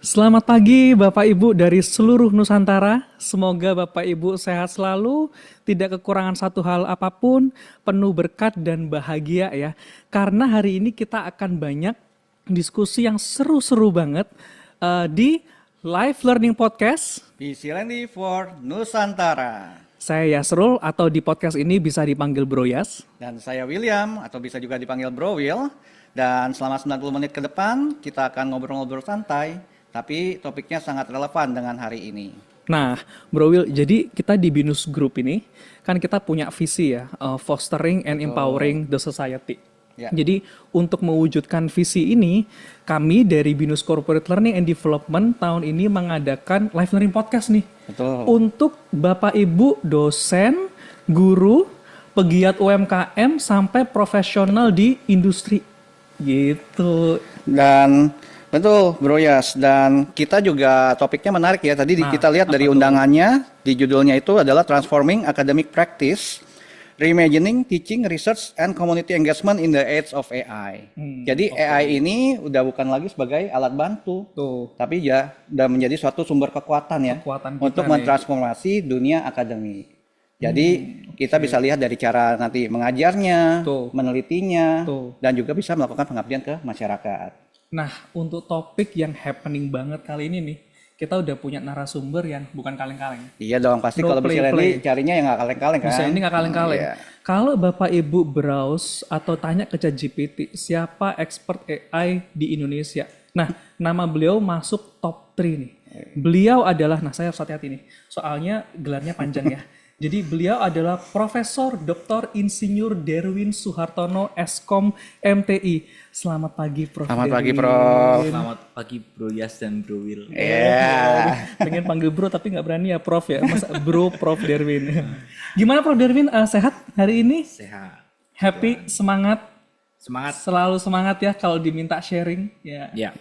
Selamat pagi Bapak Ibu dari seluruh Nusantara. Semoga Bapak Ibu sehat selalu, tidak kekurangan satu hal apapun, penuh berkat dan bahagia ya. Karena hari ini kita akan banyak diskusi yang seru-seru banget di Live Learning Podcast. PC Landy for Nusantara. Saya Yasrul atau di podcast ini bisa dipanggil Bro Yas. Dan saya William atau bisa juga dipanggil Bro Will. Dan selama 90 menit ke depan kita akan ngobrol-ngobrol santai, tapi topiknya sangat relevan dengan hari ini. Nah, Bro Will, jadi kita di Binus Group ini kan kita punya visi ya, fostering and empowering the society. Ya. Jadi untuk mewujudkan visi ini, kami dari Binus Corporate Learning and Development tahun ini mengadakan live learning podcast nih. Betul. Untuk Bapak Ibu dosen, guru, pegiat UMKM sampai profesional di industri. Gitu. Dan betul Bro Yas, dan kita juga topiknya menarik ya. Tadi kita lihat dari undangannya, di judulnya itu adalah Transforming Academic Practice, Reimagining Teaching, Research, and Community Engagement in the Age of AI. Jadi AI ini udah bukan lagi sebagai alat bantu, tapi ya udah menjadi suatu sumber kekuatan ya, Kekuatan kita untuk nih. mentransformasi dunia akademik. Jadi kita bisa lihat dari cara nanti mengajarnya, Tuh. menelitinya, Tuh. dan juga bisa melakukan pengabdian ke masyarakat. Nah, untuk topik yang happening banget kali ini nih, kita udah punya narasumber yang bukan kaleng-kaleng. Iya dong, pasti No kalau play, bisa play. carinya yang nggak kaleng-kaleng kan. Bisa ini nggak kaleng-kaleng. Iya. Kalau Bapak Ibu browse atau tanya ke ChatGPT, siapa expert AI di Indonesia? Nah, nama beliau masuk top 3 nih. Beliau adalah, nah saya harus hati-hati nih, soalnya gelarnya panjang ya. Jadi beliau adalah Profesor Dr. Insinyur Derwin Suhartono Eskom MTI. Selamat pagi Prof. Selamat pagi, Derwin. Prof. Selamat pagi Bro Yas dan Bro Will. Iya. Pengen panggil bro tapi nggak berani ya Prof ya. Masa bro Prof Derwin. Gimana Prof Derwin? Sehat hari ini? Sehat. Happy, semangat, Semangat. selalu semangat ya kalau diminta sharing ya. Ya.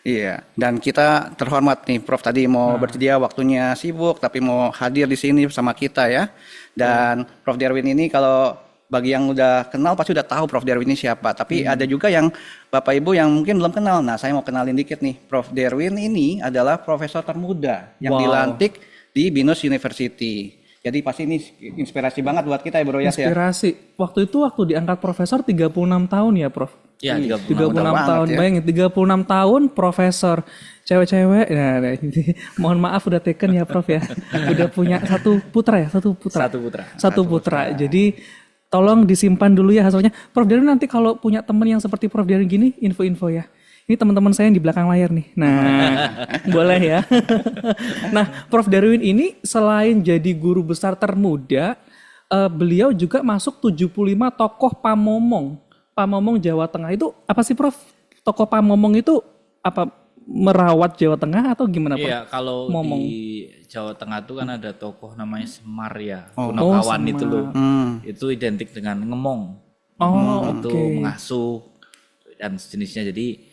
Iya, dan kita terhormat nih Prof tadi mau bersedia waktunya sibuk tapi mau hadir di sini sama kita ya. Dan Prof Derwin ini kalau bagi yang udah kenal pasti udah tahu Prof Derwin ini siapa. Tapi ada juga yang Bapak Ibu yang mungkin belum kenal. Nah, saya mau kenalin dikit nih. Prof Derwin ini adalah profesor termuda yang Wow. dilantik di Binus University. Jadi pasti ini inspirasi banget buat kita ya Bro Yas ya. Inspirasi. Waktu itu waktu diangkat profesor 36 tahun ya Prof. Ya, 36 muda banget tahun, ya. bayangin 36 tahun profesor, cewek-cewek, nah, ini, mohon maaf udah taken ya Prof ya, udah punya satu putra ya, satu putra. Satu putra. Jadi tolong disimpan dulu ya hasilnya. Prof Darwin nanti kalau punya teman yang seperti Prof Darwin gini, info-info ya. Ini teman-teman saya yang di belakang layar nih. Nah, boleh ya. Nah, Prof Darwin ini selain jadi guru besar termuda, beliau juga masuk 75 tokoh pamomong Jawa Tengah. Itu apa sih Prof? Tokoh pamomong itu apa, merawat Jawa Tengah atau gimana Prof? Iya, kalau Momong. di Jawa Tengah itu kan ada tokoh namanya Semar ya. Oh, Punakawan itu Semar. loh. Itu identik dengan ngemong. Oh, Itu oke. mengasuh dan sejenisnya. Jadi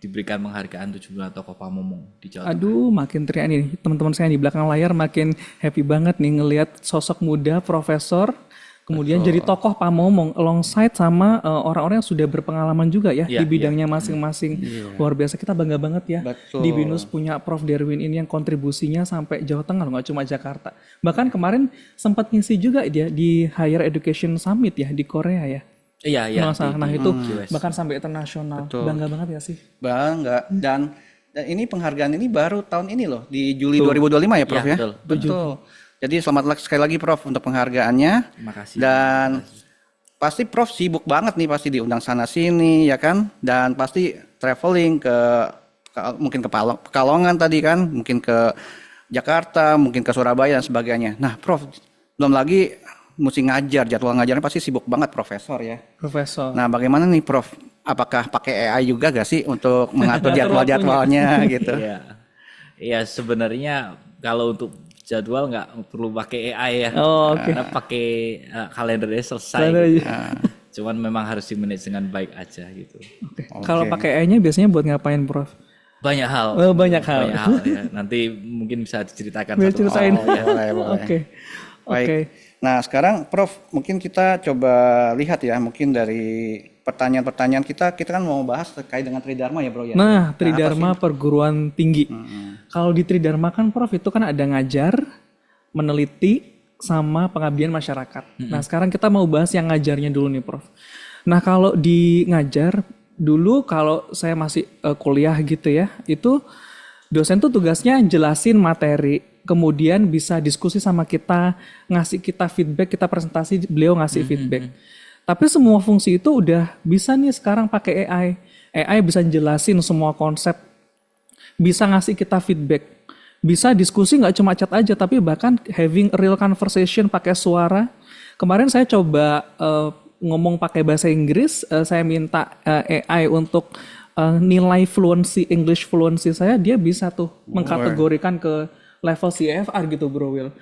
diberikan penghargaan 75 tokoh pamomong di Jawa Tengah. Aduh, makin teriak nih teman-teman saya yang di belakang layar, makin happy banget nih ngelihat sosok muda profesor kemudian jadi tokoh pamomong alongside sama orang-orang yang sudah berpengalaman juga ya Iya, di bidangnya masing-masing. Luar biasa, kita bangga banget ya Betul. di Binus punya Prof Derwin ini yang kontribusinya sampai Jawa Tengah loh, nggak cuma Jakarta. Bahkan kemarin sempat ngisi juga dia di Higher Education Summit ya di Korea ya. Iya, iya. Nggak salah. Nah itu US. bahkan sampai internasional. Bangga banget ya sih. Bangga. Dan ini penghargaan ini baru tahun ini loh, di Juli 2025 ya Prof Ya, ya? betul. Jadi selamat sekali lagi Prof untuk penghargaannya. Terima kasih. Dan pasti Prof sibuk banget nih, pasti diundang sana sini ya kan. Dan pasti traveling mungkin ke Pekalongan tadi kan, mungkin ke Jakarta, mungkin ke Surabaya dan sebagainya. Nah Prof, belum lagi mesti ngajar, jadwal ngajarnya pasti sibuk banget Profesor ya. Profesor. Nah bagaimana nih Prof? Apakah pakai AI juga gak sih untuk mengatur jadwal-jadwalnya gitu? Iya. Iya, sebenarnya kalau untuk jadwal nggak perlu pakai AI ya. Oh, oke. Karena pakai kalendernya selesai. Kalender gitu. aja. Cuman memang harus di-manage dengan baik aja gitu. Oke. Kalau pakai AI-nya biasanya buat ngapain Prof? Banyak hal. Oh, banyak hal. Banyak hal ya. Nanti mungkin bisa diceritakan Biar satu ceritain. persatu ya. Boleh. Oke. Baik. Oke. Nah, sekarang Prof, mungkin kita coba lihat ya, mungkin dari pertanyaan-pertanyaan kita kan mau bahas terkait dengan Tridharma ya Bro ya. Nah, Tridharma perguruan tinggi. Kalau di Tridharma kan Prof itu kan ada ngajar, meneliti, sama pengabdian masyarakat. Nah, sekarang kita mau bahas yang ngajarnya dulu nih Prof. Nah, kalau di ngajar, dulu kalau saya masih kuliah gitu ya, itu dosen tuh tugasnya jelasin materi, kemudian bisa diskusi sama kita, ngasih kita feedback, kita presentasi, beliau ngasih feedback. Tapi semua fungsi itu udah bisa nih sekarang pakai AI. AI bisa jelasin semua konsep, bisa ngasih kita feedback, bisa diskusi nggak cuma chat aja, tapi bahkan having real conversation pakai suara. Kemarin saya coba ngomong pakai bahasa Inggris, saya minta AI untuk nilai fluency, English fluency saya, dia bisa tuh mengkategorikan ke level CFR gitu Bro Will.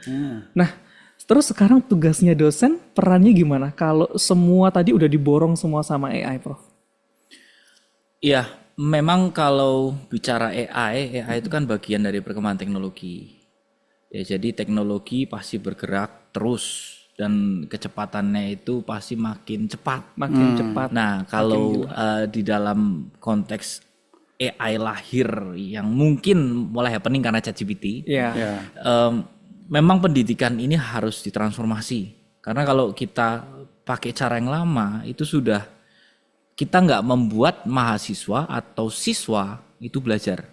Nah, terus sekarang tugasnya dosen, perannya gimana? Kalau semua tadi udah diborong semua sama AI, Prof? Iya, memang kalau bicara AI itu kan bagian dari perkembangan teknologi. Ya, jadi teknologi pasti bergerak terus dan kecepatannya itu pasti makin cepat. Makin cepat. Nah, kalau di dalam konteks AI lahir yang mungkin mulai happening karena ChatGPT, memang pendidikan ini harus ditransformasi. Karena kalau kita pakai cara yang lama, itu sudah kita nggak membuat mahasiswa atau siswa itu belajar.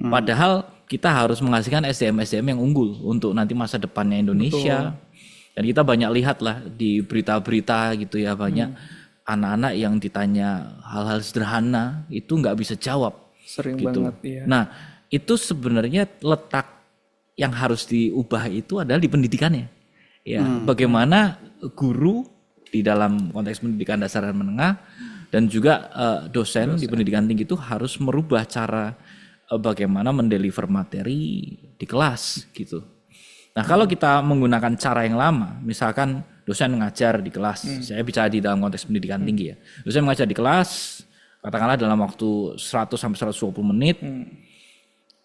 Padahal kita harus menghasilkan SDM-SDM yang unggul untuk nanti masa depannya Indonesia. Betul. Dan kita banyak lihat lah di berita-berita gitu ya, banyak anak-anak yang ditanya hal-hal sederhana itu nggak bisa jawab. Sering gitu. Banget, iya. Nah, itu sebenarnya letak yang harus diubah itu adalah di pendidikannya. Ya, bagaimana guru di dalam konteks pendidikan dasar dan menengah dan juga dosen di pendidikan tinggi itu harus merubah cara bagaimana mendeliver materi di kelas gitu. Nah, kalau kita menggunakan cara yang lama, misalkan dosen mengajar di kelas, saya bicara di dalam konteks pendidikan tinggi ya. Dosen mengajar di kelas, katakanlah dalam waktu 100 sampai 120 menit,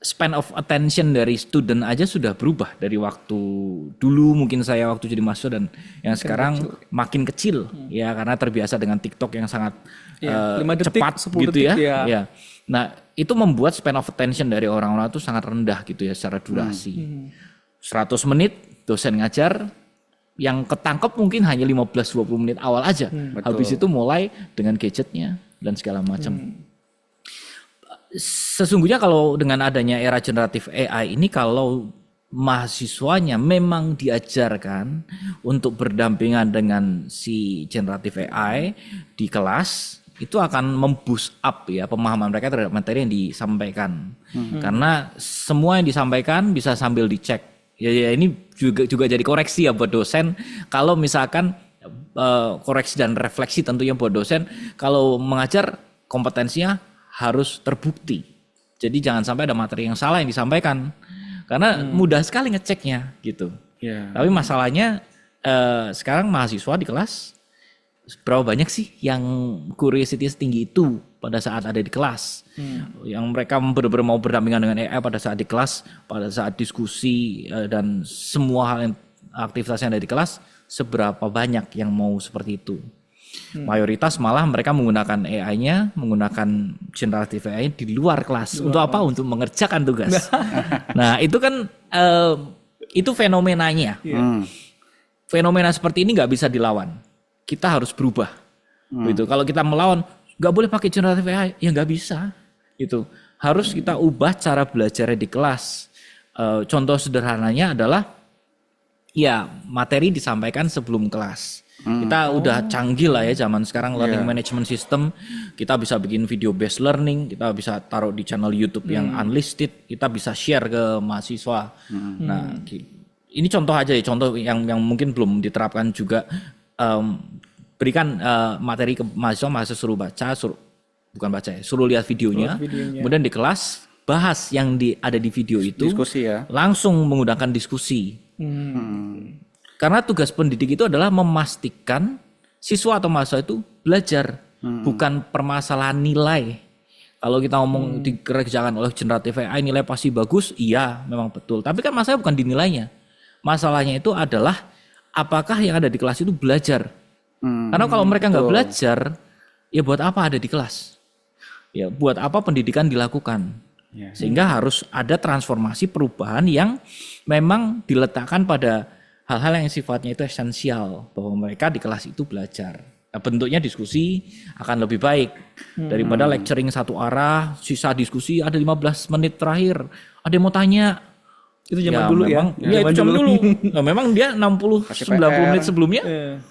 span of attention dari student aja sudah berubah dari waktu dulu mungkin saya waktu jadi mahasiswa dan yang sekarang makin kecil ya, karena terbiasa dengan TikTok yang sangat 5 detik, cepat 10 gitu detik, ya. Ya. Nah, itu membuat span of attention dari orang-orang itu sangat rendah gitu ya secara durasi. 100 menit dosen ngajar, yang ketangkep mungkin hanya 15-20 menit awal aja. Habis itu mulai dengan gadgetnya dan segala macam. Sesungguhnya kalau dengan adanya era generatif AI ini, kalau mahasiswanya memang diajarkan untuk berdampingan dengan si generatif AI di kelas, itu akan memboost up ya pemahaman mereka terhadap materi yang disampaikan. Karena semua yang disampaikan bisa sambil dicek. Ya ini juga jadi koreksi ya buat dosen. Kalau misalkan koreksi dan refleksi tentunya buat dosen, kalau mengajar kompetensinya harus terbukti. Jadi jangan sampai ada materi yang salah yang disampaikan. Karena mudah sekali ngeceknya gitu. Tapi masalahnya sekarang mahasiswa di kelas berapa banyak sih yang curiosity tinggi itu pada saat ada di kelas, yang mereka benar-benar mau berdampingan dengan AI pada saat di kelas, pada saat diskusi dan semua hal yang aktivitas yang ada di kelas, seberapa banyak yang mau seperti itu. Mayoritas malah mereka menggunakan AI-nya, menggunakan generatif AI di luar kelas. Untuk apa? Untuk mengerjakan tugas. Nah itu kan itu fenomenanya. Fenomena seperti ini nggak bisa dilawan. Kita harus berubah, gitu. Kalau kita melawan, nggak boleh pakai generatif AI, ya nggak bisa, gitu. Harus kita ubah cara belajarnya di kelas. Contoh sederhananya adalah, ya materi disampaikan sebelum kelas. Kita udah canggih lah ya zaman sekarang, learning management system. Kita bisa bikin video based learning, kita bisa taruh di channel YouTube yang unlisted, kita bisa share ke mahasiswa. Nah, ini contoh aja ya, contoh yang mungkin belum diterapkan juga. Berikan materi ke mahasiswa suruh baca, suruh lihat videonya. Kemudian di kelas bahas yang ada di video itu, diskusi ya. Langsung menggunakan diskusi. Karena tugas pendidik itu adalah memastikan siswa atau mahasiswa itu belajar, bukan permasalahan nilai. Kalau kita ngomong dikerjakan oleh generatif AI nilai pasti bagus, iya memang betul. Tapi kan masalahnya bukan di nilainya. Masalahnya itu adalah apakah yang ada di kelas itu belajar? Karena kalau mereka nggak belajar, ya buat apa ada di kelas? Ya buat apa pendidikan dilakukan? Sehingga harus ada transformasi perubahan yang memang diletakkan pada hal-hal yang sifatnya itu esensial, bahwa mereka di kelas itu belajar. Nah, bentuknya diskusi akan lebih baik daripada lecturing satu arah, sisa diskusi ada 15 menit terakhir. Ada yang mau tanya. Itu zaman dulu memang, ya. itu zaman dulu. Nah, memang dia 60-90 menit sebelumnya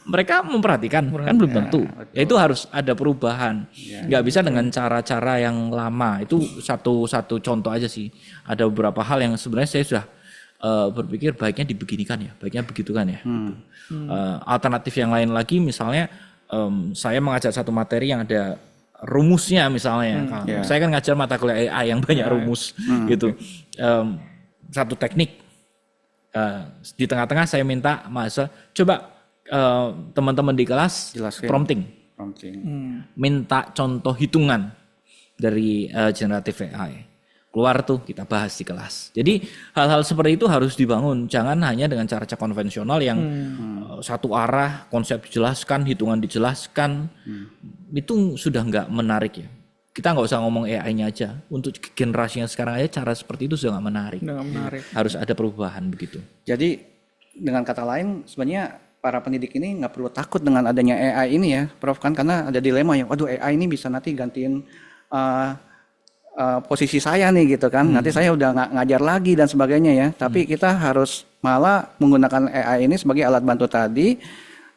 mereka memperhatikan, kan belum tentu. Ya itu harus ada perubahan. Nggak bisa dengan cara-cara yang lama. Itu satu contoh aja sih. Ada beberapa hal yang sebenarnya saya sudah berpikir baiknya dibeginikan ya, baiknya begitu kan ya. Alternatif yang lain lagi misalnya saya mengajar satu materi yang ada rumusnya misalnya. Saya kan ngajar mata kuliah AI yang banyak rumus gitu. Satu teknik di tengah-tengah saya minta mahasiswa coba teman-teman di kelas Jelaskan. prompting. Minta contoh hitungan dari generative AI. Keluar tuh kita bahas di kelas. Jadi hal-hal seperti itu harus dibangun. Jangan hanya dengan cara konvensional yang satu arah, konsep dijelaskan, hitungan dijelaskan. Itu sudah nggak menarik ya. Kita nggak usah ngomong AI-nya aja. Untuk generasi yang sekarang aja cara seperti itu sudah nggak menarik. Harus ada perubahan begitu. Jadi dengan kata lain sebenarnya para pendidik ini nggak perlu takut dengan adanya AI ini ya, Prof, kan karena ada dilema yang, waduh AI ini bisa nanti gantiin posisi saya nih gitu kan. Nanti saya udah nggak ngajar lagi dan sebagainya ya. Tapi kita harus malah menggunakan AI ini sebagai alat bantu tadi.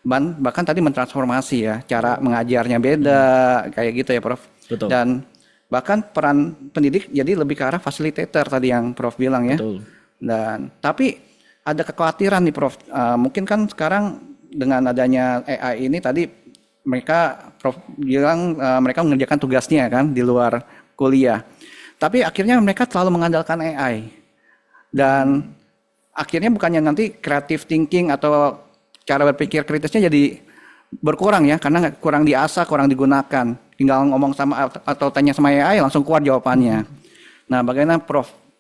Bahkan tadi mentransformasi ya, cara mengajarnya beda kayak gitu ya, Prof. Betul. Dan bahkan peran pendidik jadi lebih ke arah fasilitator tadi yang Prof bilang ya. Betul. Dan tapi ada kekhawatiran nih, Prof. Mungkin kan sekarang dengan adanya AI ini tadi mereka Prof bilang mereka mengerjakan tugasnya kan di luar kuliah. Tapi akhirnya mereka terlalu mengandalkan AI. Dan akhirnya bukannya nanti creative thinking atau cara berpikir kritisnya jadi berkurang ya, karena kurang diasah, kurang digunakan. Tinggal ngomong sama atau tanya sama AI langsung keluar jawabannya. Nah,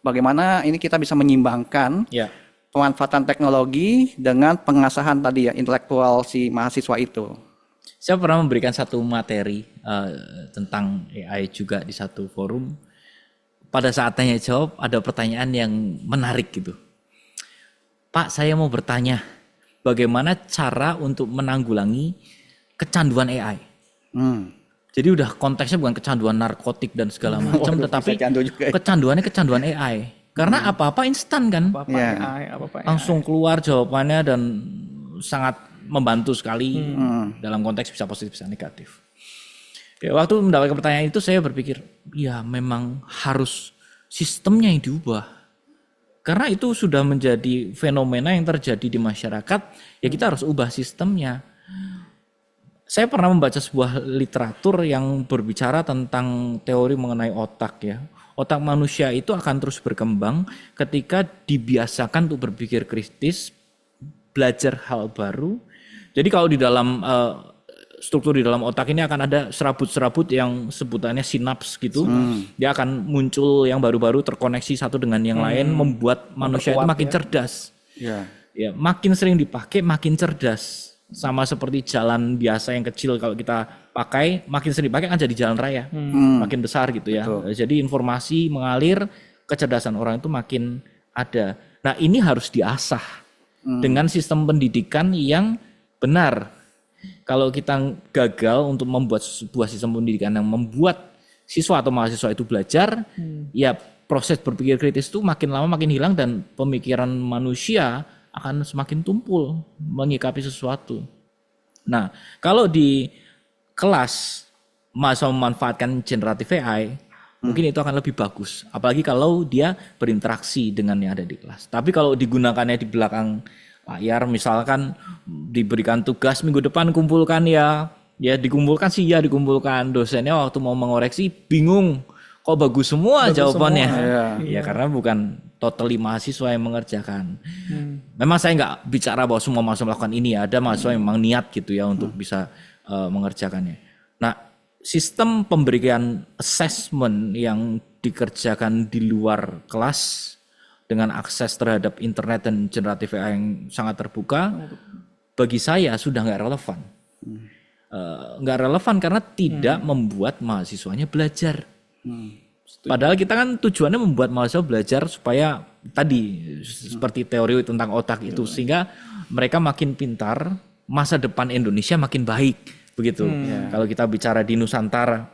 bagaimana ini kita bisa menyimbangkan pemanfaatan teknologi dengan pengasahan tadi ya intelektual si mahasiswa itu. Saya pernah memberikan satu materi tentang AI juga di satu forum. Pada saat tanya jawab ada pertanyaan yang menarik gitu. Pak, saya mau bertanya, bagaimana cara untuk menanggulangi kecanduan AI? Jadi udah konteksnya bukan kecanduan narkotik dan segala macam, tetapi kecanduan AI. Karena apa-apa instan kan, langsung keluar jawabannya dan sangat membantu sekali dalam konteks bisa positif bisa negatif. Ya, waktu mendapatkan pertanyaan itu saya berpikir, ya memang harus sistemnya yang diubah. Karena itu sudah menjadi fenomena yang terjadi di masyarakat, ya kita harus ubah sistemnya. Saya pernah membaca sebuah literatur yang berbicara tentang teori mengenai otak ya. Otak manusia itu akan terus berkembang ketika dibiasakan untuk berpikir kritis, belajar hal baru. Jadi kalau di dalam struktur di dalam otak ini akan ada serabut-serabut yang sebutannya sinaps gitu. Dia akan muncul yang baru-baru terkoneksi satu dengan yang lain, membuat manusia itu makin cerdas. Ya, makin sering dipakai makin cerdas. Sama seperti jalan biasa yang kecil kalau kita pakai, makin sering dipakai kan jadi jalan raya, makin besar gitu ya. Jadi informasi mengalir, kecerdasan orang itu makin ada. Nah ini harus diasah dengan sistem pendidikan yang benar. Kalau kita gagal untuk membuat sebuah sistem pendidikan yang membuat siswa atau mahasiswa itu belajar, ya proses berpikir kritis itu makin lama makin hilang dan pemikiran manusia akan semakin tumpul menyikapi sesuatu. Nah, kalau di kelas mahasiswa memanfaatkan generative AI, mungkin itu akan lebih bagus. Apalagi kalau dia berinteraksi dengan yang ada di kelas. Tapi kalau digunakannya di belakang layar, misalkan diberikan tugas minggu depan kumpulkan ya dikumpulkan sih ya dikumpulkan. Dosennya waktu mau mengoreksi bingung. Kok bagus semua jawabannya? Ya karena bukan totally mahasiswa yang mengerjakan. Memang saya nggak bicara bahwa semua mahasiswa melakukan ini ya. Ada mahasiswa yang memang niat gitu ya untuk bisa mengerjakannya. Nah, sistem pemberian assessment yang dikerjakan di luar kelas dengan akses terhadap internet dan generative AI yang sangat terbuka, bagi saya sudah nggak relevan. Nggak relevan karena tidak membuat mahasiswanya belajar. Padahal kita kan tujuannya membuat mahasiswa belajar supaya tadi seperti teori tentang otak itu sehingga mereka makin pintar, masa depan Indonesia makin baik begitu. Kalau kita bicara di Nusantara.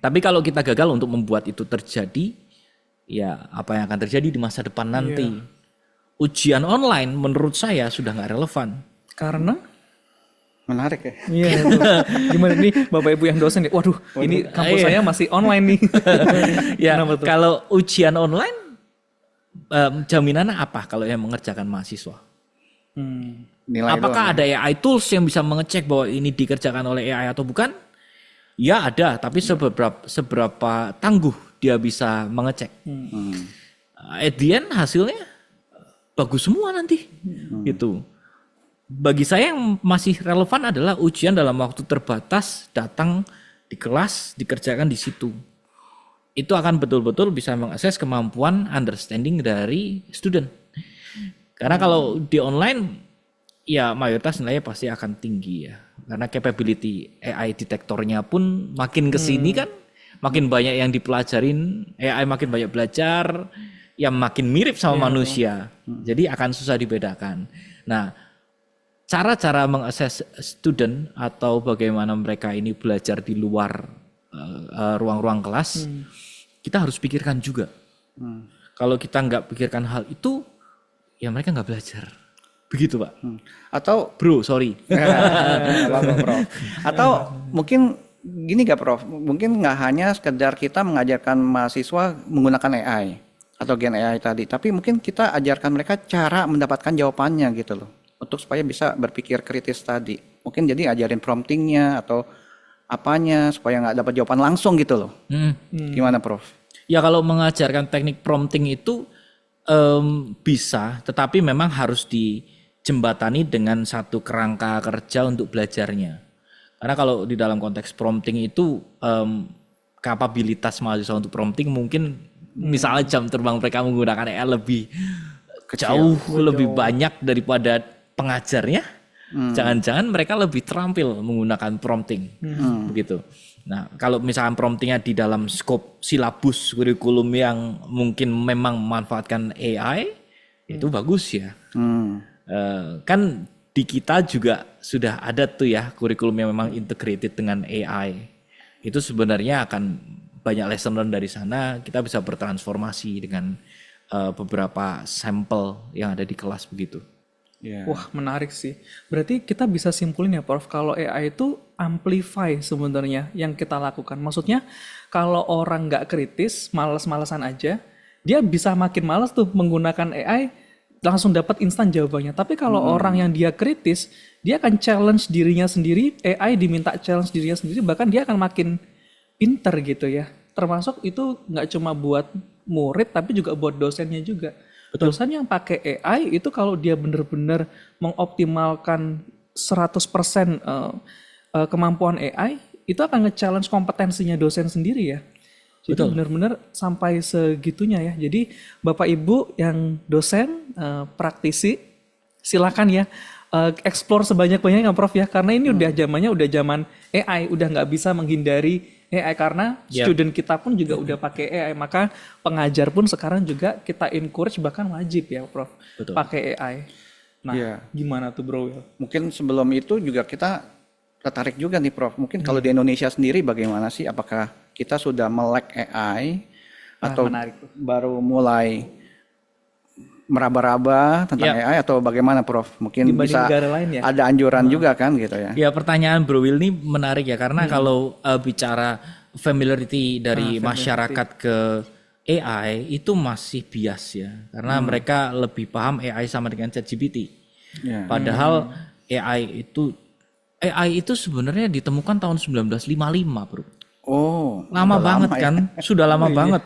Tapi kalau kita gagal untuk membuat itu terjadi, ya apa yang akan terjadi di masa depan nanti? Ujian online menurut saya sudah nggak relevan. Karena Menarik ya. iya tuh. Gimana nih Bapak Ibu yang dosen nih? Waduh, ini kampus saya masih online nih. Ya, kalau ujian online jaminannya apa kalau yang mengerjakan mahasiswa? Nilai Apakah doang. ada AI tools yang bisa mengecek bahwa ini dikerjakan oleh AI atau bukan? Ya ada, tapi seberapa tangguh dia bisa mengecek. At the end hasilnya bagus semua nanti. Gitu. Bagi saya yang masih relevan adalah ujian dalam waktu terbatas, datang di kelas, dikerjakan di situ. Itu akan betul-betul bisa mengakses kemampuan understanding dari student. Karena kalau di online, ya mayoritas nilainya pasti akan tinggi ya. Karena capability AI detektornya pun makin kesini kan, makin banyak yang dipelajarin, AI makin banyak belajar, yang makin mirip sama manusia. Jadi akan susah dibedakan. Nah, cara-cara mengakses student atau bagaimana mereka ini belajar di luar ruang-ruang kelas, kita harus pikirkan juga. Kalau kita nggak pikirkan hal itu, ya mereka nggak belajar. Begitu Pak. Atau Bro, sorry. apa-apa, Prof. Atau mungkin gini gak Prof? Mungkin nggak hanya sekedar kita mengajarkan mahasiswa menggunakan AI atau gen AI tadi, tapi mungkin kita ajarkan mereka cara mendapatkan jawabannya gitu loh. Untuk supaya bisa berpikir kritis tadi. Mungkin jadi ajarin promptingnya atau apanya supaya nggak dapat jawaban langsung gitu loh. Gimana Prof? Ya kalau mengajarkan teknik prompting itu bisa, tetapi memang harus dijembatani dengan satu kerangka kerja untuk belajarnya. Karena kalau di dalam konteks prompting itu kapabilitas mahasiswa untuk prompting mungkin misalnya jam terbang mereka menggunakan AI lebih jauh lebih banyak daripada pengajarnya. Jangan-jangan mereka lebih terampil menggunakan prompting. Begitu. Nah, kalau misalkan promptingnya di dalam skop silabus kurikulum yang mungkin memang memanfaatkan AI, itu bagus ya. Kan di kita juga sudah ada tuh ya kurikulum yang memang integrated dengan AI. Itu sebenarnya akan banyak lesson learn dari sana. Kita bisa bertransformasi dengan beberapa sampel yang ada di kelas begitu. Wah, menarik sih. Berarti kita bisa simpulin ya Prof, kalau AI itu amplify sebenarnya yang kita lakukan. Maksudnya kalau orang nggak kritis, malas-malasan aja, dia bisa makin malas tuh menggunakan AI, langsung dapat instan jawabannya. Tapi kalau orang yang dia kritis, dia akan challenge dirinya sendiri, AI diminta challenge dirinya sendiri, bahkan dia akan makin pinter gitu ya. Termasuk itu nggak cuma buat murid, tapi juga buat dosennya juga. Dosen yang pakai AI itu kalau dia benar-benar mengoptimalkan 100% kemampuan AI, itu akan nge-challenge kompetensinya dosen sendiri ya. Jadi benar-benar sampai segitunya ya. Jadi Bapak Ibu yang dosen, praktisi, silakan ya explore sebanyak-banyaknya Prof ya. Karena ini udah zamannya udah zaman AI, udah nggak bisa menghindari AI karena student kita pun juga udah pakai AI, maka pengajar pun sekarang juga kita encourage bahkan wajib ya Prof pakai AI. Nah, gimana tuh Bro? Mungkin sebelum itu juga kita tertarik juga nih Prof. Mungkin kalau di Indonesia sendiri bagaimana sih? Apakah kita sudah melek AI atau baru mulai meraba-raba tentang AI atau bagaimana Prof? Mungkin dibanding bisa negara lain ya? ada anjuran juga kan gitu ya. Ya pertanyaan Bro Will ini menarik ya karena kalau bicara familiarity dari masyarakat ke AI itu masih bias ya. Karena mereka lebih paham AI sama dengan ChatGPT. Padahal AI itu sebenarnya ditemukan tahun 1955 Bro. Oh, lama banget ya. kan? Sudah lama banget.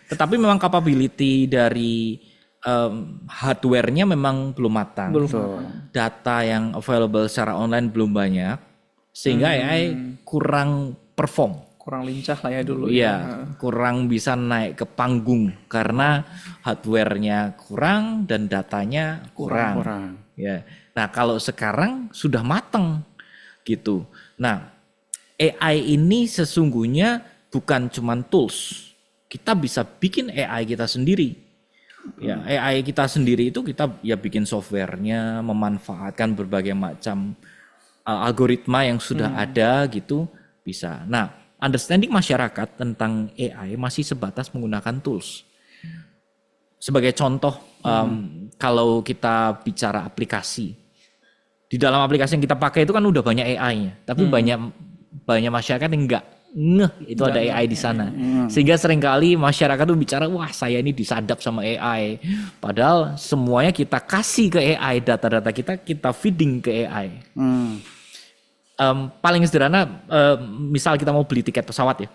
Tetapi memang capability dari hardware-nya memang belum matang. Data yang available secara online belum banyak, sehingga AI kurang perform. kurang lincah lah ya dulu Iya, ya. kurang bisa naik ke panggung karena hardware-nya kurang dan datanya kurang. Ya. Nah, kalau sekarang sudah mateng gitu. Nah, AI ini sesungguhnya bukan cuman tools. Kita bisa bikin AI kita sendiri. Ya, AI kita sendiri itu kita ya bikin softwarenya, memanfaatkan berbagai macam algoritma yang sudah ada gitu bisa. Nah, understanding masyarakat tentang AI masih sebatas menggunakan tools. Sebagai contoh, kalau kita bicara aplikasi, di dalam aplikasi yang kita pakai itu kan udah banyak AI-nya, tapi banyak masyarakat yang nggak ngeh itu ada AI di sana, sehingga seringkali masyarakat tuh bicara, wah saya ini disadap sama AI, padahal semuanya kita kasih ke AI, data-data kita feeding ke AI. Paling sederhana, misal kita mau beli tiket pesawat ya,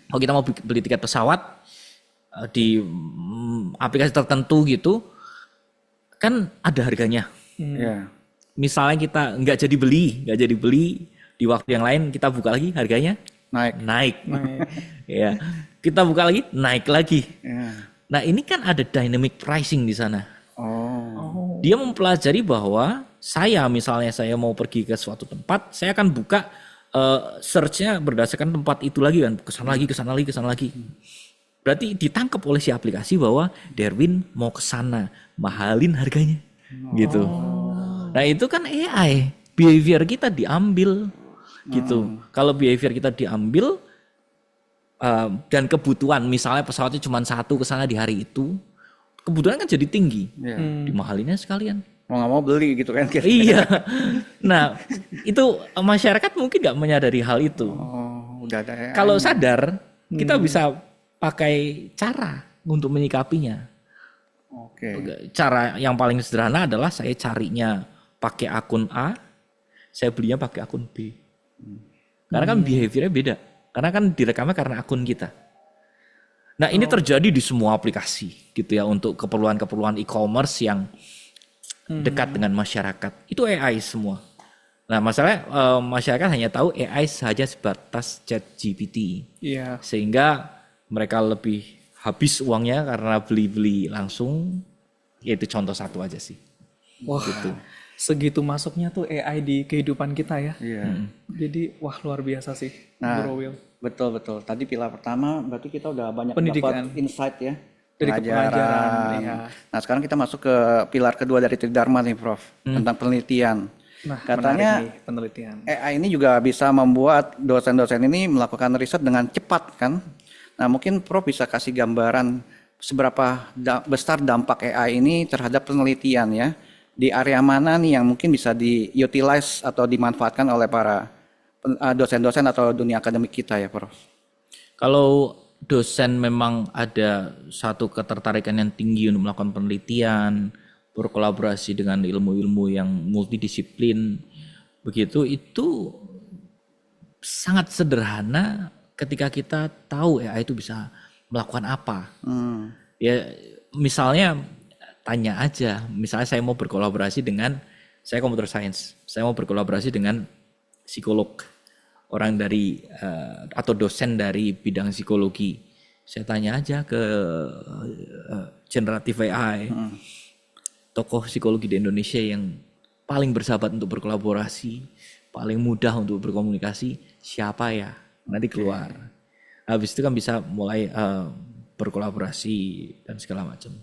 kalau kita mau beli tiket pesawat di aplikasi tertentu gitu, kan ada harganya. Misalnya kita nggak jadi beli di waktu yang lain kita buka lagi harganya naik. Ya, kita buka lagi naik lagi. Nah ini kan ada dynamic pricing di sana. Dia mempelajari bahwa misalnya saya mau pergi ke suatu tempat, saya akan buka search-nya berdasarkan tempat itu lagi kan, kesana lagi. Berarti ditangkap oleh si aplikasi bahwa Derwin mau ke sana, mahalin harganya, gitu. Nah itu kan AI, behavior kita diambil, gitu. Kalau behavior kita diambil dan kebutuhan, misalnya pesawatnya cuma satu ke sana di hari itu, kebutuhan kan jadi tinggi, dimahalinnya sekalian. Mau nggak mau beli gitu kan? Iya. Nah itu masyarakat mungkin nggak menyadari hal itu. Udah ada AI. Kalau sadar, kita bisa pakai cara untuk menyikapinya. Cara yang paling sederhana adalah saya carinya pakai akun A, saya belinya pakai akun B. Karena kan behaviornya beda. Karena kan direkamnya karena akun kita. Nah ini terjadi di semua aplikasi gitu ya, untuk keperluan-keperluan e-commerce yang dekat dengan masyarakat. Itu AI semua. Nah masalahnya masyarakat hanya tahu AI saja sebatas ChatGPT. Sehingga mereka lebih habis uangnya karena beli-beli langsung. Ya itu contoh satu aja sih. Wah, gitu. Segitu masuknya tuh AI di kehidupan kita ya. Jadi wah luar biasa sih, Bro Will. Betul. Tadi pilar pertama berarti kita udah banyak pendidikan, dapat insight ya. Dari pengajaran. Nah sekarang kita masuk ke pilar kedua dari Tridharma nih Prof. Tentang penelitian. Nah, katanya nih, penelitian. AI ini juga bisa membuat dosen-dosen ini melakukan riset dengan cepat kan. Nah mungkin Prof bisa kasih gambaran seberapa besar dampak AI ini terhadap penelitian ya. Di area mana nih yang mungkin bisa diutilize atau dimanfaatkan oleh para dosen-dosen atau dunia akademik kita ya Prof? Kalau dosen memang ada satu ketertarikan yang tinggi untuk melakukan penelitian, berkolaborasi dengan ilmu-ilmu yang multidisiplin, begitu itu sangat sederhana ketika kita tahu AI itu bisa melakukan apa. Ya misalnya tanya aja, misalnya saya mau berkolaborasi dengan, saya computer science, saya mau berkolaborasi dengan psikolog, orang dari atau dosen dari bidang psikologi. Saya tanya aja ke generative AI, tokoh psikologi di Indonesia yang paling bersahabat untuk berkolaborasi, paling mudah untuk berkomunikasi, siapa ya? Nanti keluar. Habis itu kan bisa mulai berkolaborasi dan segala macam.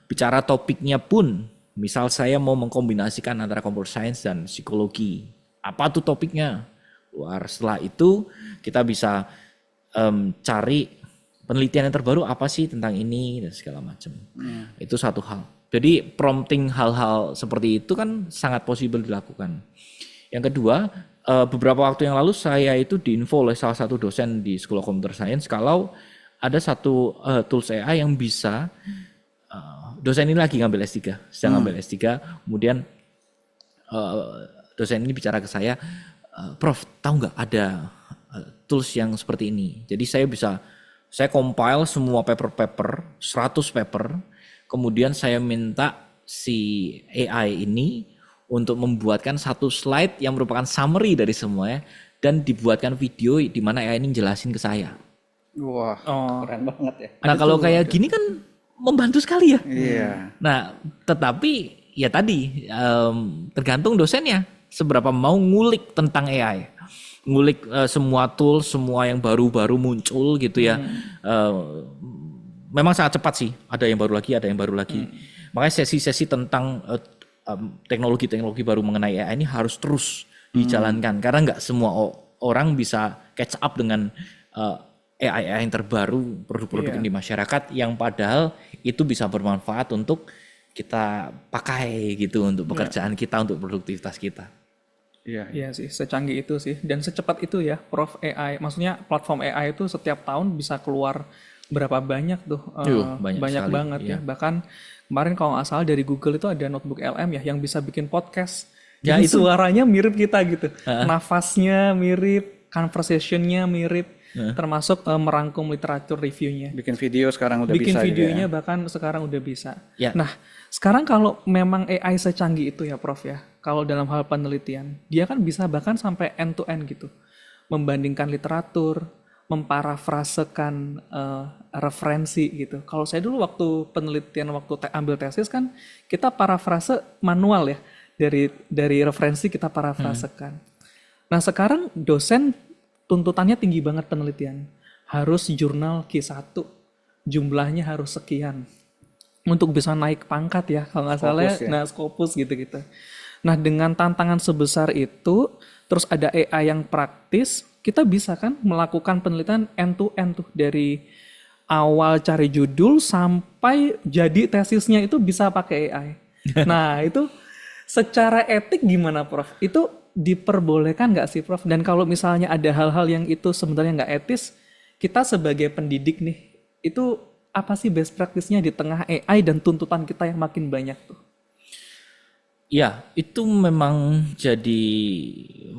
Bicara topiknya pun, misal saya mau mengkombinasikan antara computer science dan psikologi. Apa tuh topiknya? Setelah itu kita bisa cari penelitian yang terbaru apa sih tentang ini dan segala macam. Itu satu hal. Jadi prompting hal-hal seperti itu kan sangat possible dilakukan. Yang kedua, beberapa waktu yang lalu saya itu diinfo oleh salah satu dosen di School of Computer Science kalau ada satu tools AI yang bisa, dosen ini lagi ngambil S3, sedang ngambil S3, kemudian dosen ini bicara ke saya, Prof, tahu nggak ada tools yang seperti ini? Jadi saya compile semua paper, 100 paper, kemudian saya minta si AI ini untuk membuatkan satu slide yang merupakan summary dari semuanya, dan dibuatkan video di mana AI ini jelasin ke saya. Wah, keren banget ya. Nah, kalau kayak gini kan membantu sekali ya. Iya. Nah, tetapi ya tadi tergantung dosennya seberapa mau ngulik tentang AI. Ngulik semua tool, semua yang baru-baru muncul gitu ya. Memang sangat cepat sih. Ada yang baru lagi, ada yang baru lagi. Makanya sesi-sesi tentang teknologi-teknologi baru mengenai AI ini harus terus dijalankan. Karena nggak semua orang bisa catch up dengan AI yang terbaru, produk-produk di masyarakat yang padahal itu bisa bermanfaat untuk kita pakai gitu untuk pekerjaan kita, untuk produktivitas kita. Iya sih, secanggih itu sih dan secepat itu ya, Prof. AI. Maksudnya platform AI itu setiap tahun bisa keluar berapa banyak tuh? Banyak banget ya. Bahkan kemarin kalau nggak salah dari Google itu ada notebook LM ya yang bisa bikin podcast. Ya, Jadi itu suaranya mirip kita gitu, nafasnya mirip, conversationnya mirip. Termasuk merangkum literatur reviewnya. Bikin video sekarang udah Bikin bisa. Bikin videonya bahkan sekarang udah bisa. Ya. Nah, sekarang kalau memang AI secanggih itu ya Prof ya, kalau dalam hal penelitian, dia kan bisa bahkan sampai end to end gitu. Membandingkan literatur, memparafrasekan referensi gitu. Kalau saya dulu waktu penelitian, waktu ambil tesis kan, kita parafrase manual ya. Dari referensi kita parafrasekan. Nah sekarang dosen tuntutannya tinggi banget penelitian. Harus jurnal Q1, jumlahnya harus sekian. Untuk bisa naik pangkat ya, kalau nggak salah ya. Nah, Scopus gitu-gitu. Nah, dengan tantangan sebesar itu, terus ada AI yang praktis, kita bisa kan melakukan penelitian end-to-end tuh. Dari awal cari judul sampai jadi tesisnya itu bisa pakai AI. Nah, itu secara etik gimana Prof? Itu diperbolehkan nggak sih Prof? Dan kalau misalnya ada hal-hal yang itu sebenarnya nggak etis, kita sebagai pendidik nih, itu apa sih best practice-nya di tengah AI dan tuntutan kita yang makin banyak tuh? Ya, itu memang jadi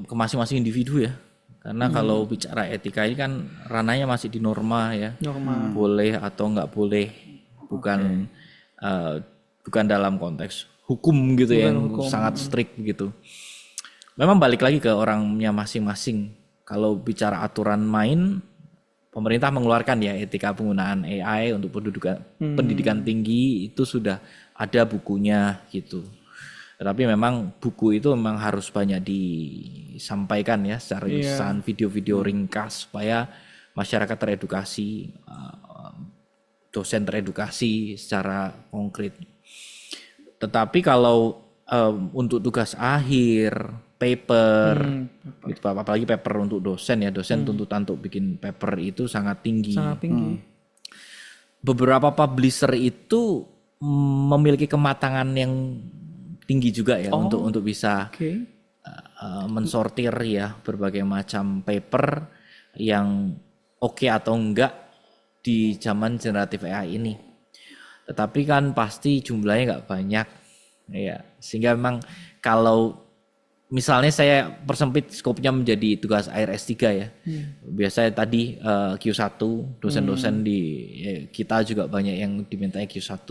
ke masing-masing individu ya. Karena kalau bicara etika ini kan ranahnya masih di norma ya. Norma. Boleh atau nggak boleh, bukan bukan dalam konteks hukum gitu ya, yang sangat strict gitu. Memang balik lagi ke orangnya masing-masing. Kalau bicara aturan main, pemerintah mengeluarkan ya etika penggunaan AI untuk pendidikan tinggi itu sudah ada bukunya gitu. Tetapi memang buku itu memang harus banyak disampaikan ya secara lisan, video-video ringkas supaya masyarakat teredukasi, dosen teredukasi secara konkret. Tetapi kalau untuk tugas akhir, paper, gitu, apalagi paper untuk dosen ya, dosen tuntutan untuk bikin paper itu sangat tinggi. Sangat tinggi. Beberapa publisher itu memiliki kematangan yang tinggi juga ya untuk bisa mensortir ya berbagai macam paper yang oke atau enggak di zaman generatif AI ini. Tetapi kan pasti jumlahnya nggak banyak ya, sehingga memang kalau misalnya saya persempit skopnya menjadi tugas akhir S3 ya. Biasanya tadi Q1, dosen-dosen di kita juga banyak yang dimintanya Q1.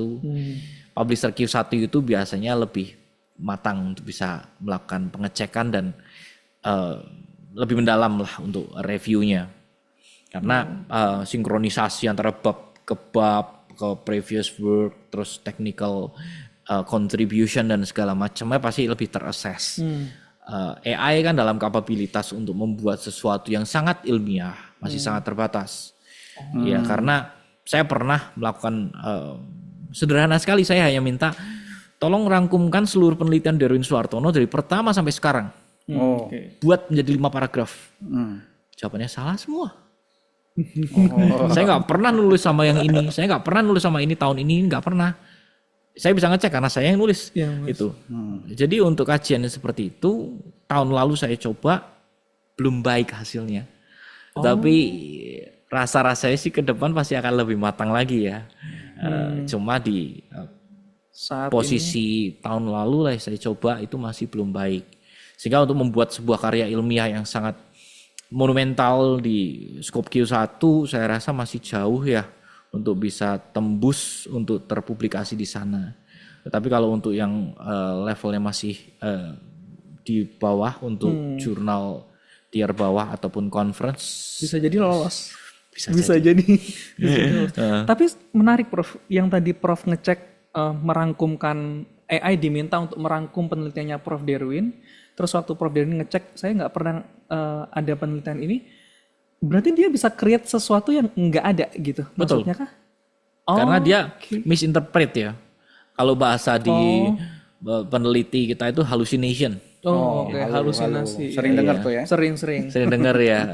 Publisher Q1 itu biasanya lebih matang untuk bisa melakukan pengecekan dan lebih mendalam lah untuk reviewnya. Karena sinkronisasi antara bab ke bab, ke previous work, terus technical contribution dan segala macamnya pasti lebih terassess. AI kan dalam kapabilitas untuk membuat sesuatu yang sangat ilmiah masih sangat terbatas. Ya karena saya pernah melakukan sederhana sekali, saya hanya minta tolong rangkumkan seluruh penelitian Darwin Suartono dari pertama sampai sekarang. Buat menjadi 5 paragraf. Jawabannya salah semua. Saya nggak pernah nulis sama yang ini, saya nggak pernah nulis sama ini tahun ini, nggak pernah. Saya bisa ngecek karena saya yang nulis itu. Jadi untuk kajian seperti itu tahun lalu saya coba belum baik hasilnya. Tapi rasa-rasanya sih ke depan pasti akan lebih matang lagi ya. Cuma di saat posisi tahun lalu lah saya coba itu masih belum baik. Sehingga untuk membuat sebuah karya ilmiah yang sangat monumental di skop Q1 saya rasa masih jauh ya untuk bisa tembus untuk terpublikasi di sana. Tetapi kalau untuk yang levelnya masih di bawah untuk jurnal tier bawah ataupun conference Bisa jadi lolos. Bisa jadi. Bisa jadi lolos. Tapi menarik Prof, yang tadi Prof ngecek merangkumkan AI diminta untuk merangkum penelitiannya Prof Derwin. Terus waktu Prof Derwin ngecek, saya nggak pernah ada penelitian ini. Berarti dia bisa create sesuatu yang nggak ada gitu. Betul. Maksudnya kah? Karena dia misinterpret ya. Kalau bahasa di peneliti kita itu hallucination. Oke, halusinasi. Sering dengar tuh ya. Sering-sering. Sering dengar ya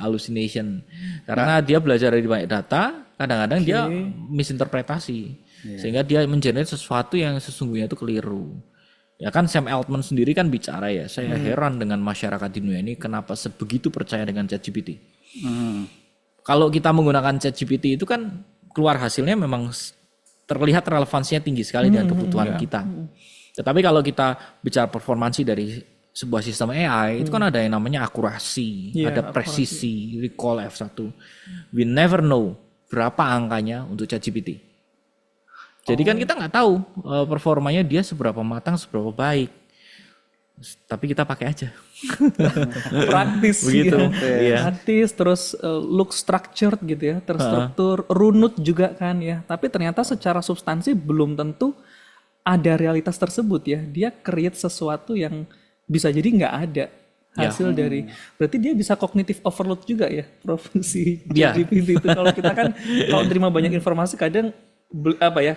hallucination. Karena dia belajar dari banyak data, kadang-kadang dia misinterpretasi. Sehingga dia mengenerate sesuatu yang sesungguhnya itu keliru. Ya kan Sam Altman sendiri kan bicara ya, saya heran dengan masyarakat di dunia ini kenapa sebegitu percaya dengan ChatGPT. Kalau kita menggunakan ChatGPT itu kan keluar hasilnya memang terlihat relevansinya tinggi sekali dengan kebutuhan kita. Tetapi kalau kita bicara performansi dari sebuah sistem AI, itu kan ada yang namanya akurasi, ada presisi, recall F1. We never know berapa angkanya untuk ChatGPT. Jadi kan kita nggak tahu performanya dia seberapa matang, seberapa baik. Tapi kita pakai aja. Praktis Begitu. ya. Praktis, terus look structured gitu ya, terstruktur, runut juga kan ya. Tapi ternyata secara substansi belum tentu ada realitas tersebut ya. Dia create sesuatu yang bisa jadi nggak ada hasil dari. Berarti dia bisa cognitive overload juga ya, profesi GPT itu. Kalau kita kan kalau terima banyak informasi kadang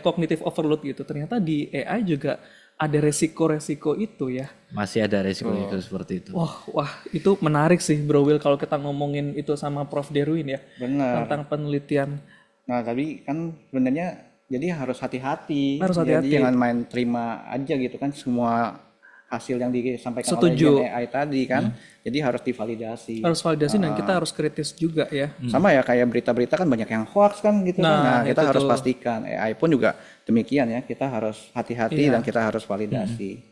cognitive overload gitu. Ternyata di AI juga ada resiko-resiko itu ya. Masih ada resiko seperti itu. Wah, itu menarik sih Bro Will kalau kita ngomongin itu sama Prof Derwin ya. Benar. Tentang penelitian. Nah, tadi kan sebenarnya jadi harus hati-hati. Hati-hati. Jadi jangan main terima aja gitu kan semua hasil yang disampaikan oleh Gen AI tadi kan. Jadi harus divalidasi. Harus validasi dan kita harus kritis juga ya. Sama ya kayak berita-berita kan banyak yang hoax kan gitu kan. Nah, kita harus pastikan. AI pun juga demikian ya. Kita harus hati-hati dan kita harus validasi.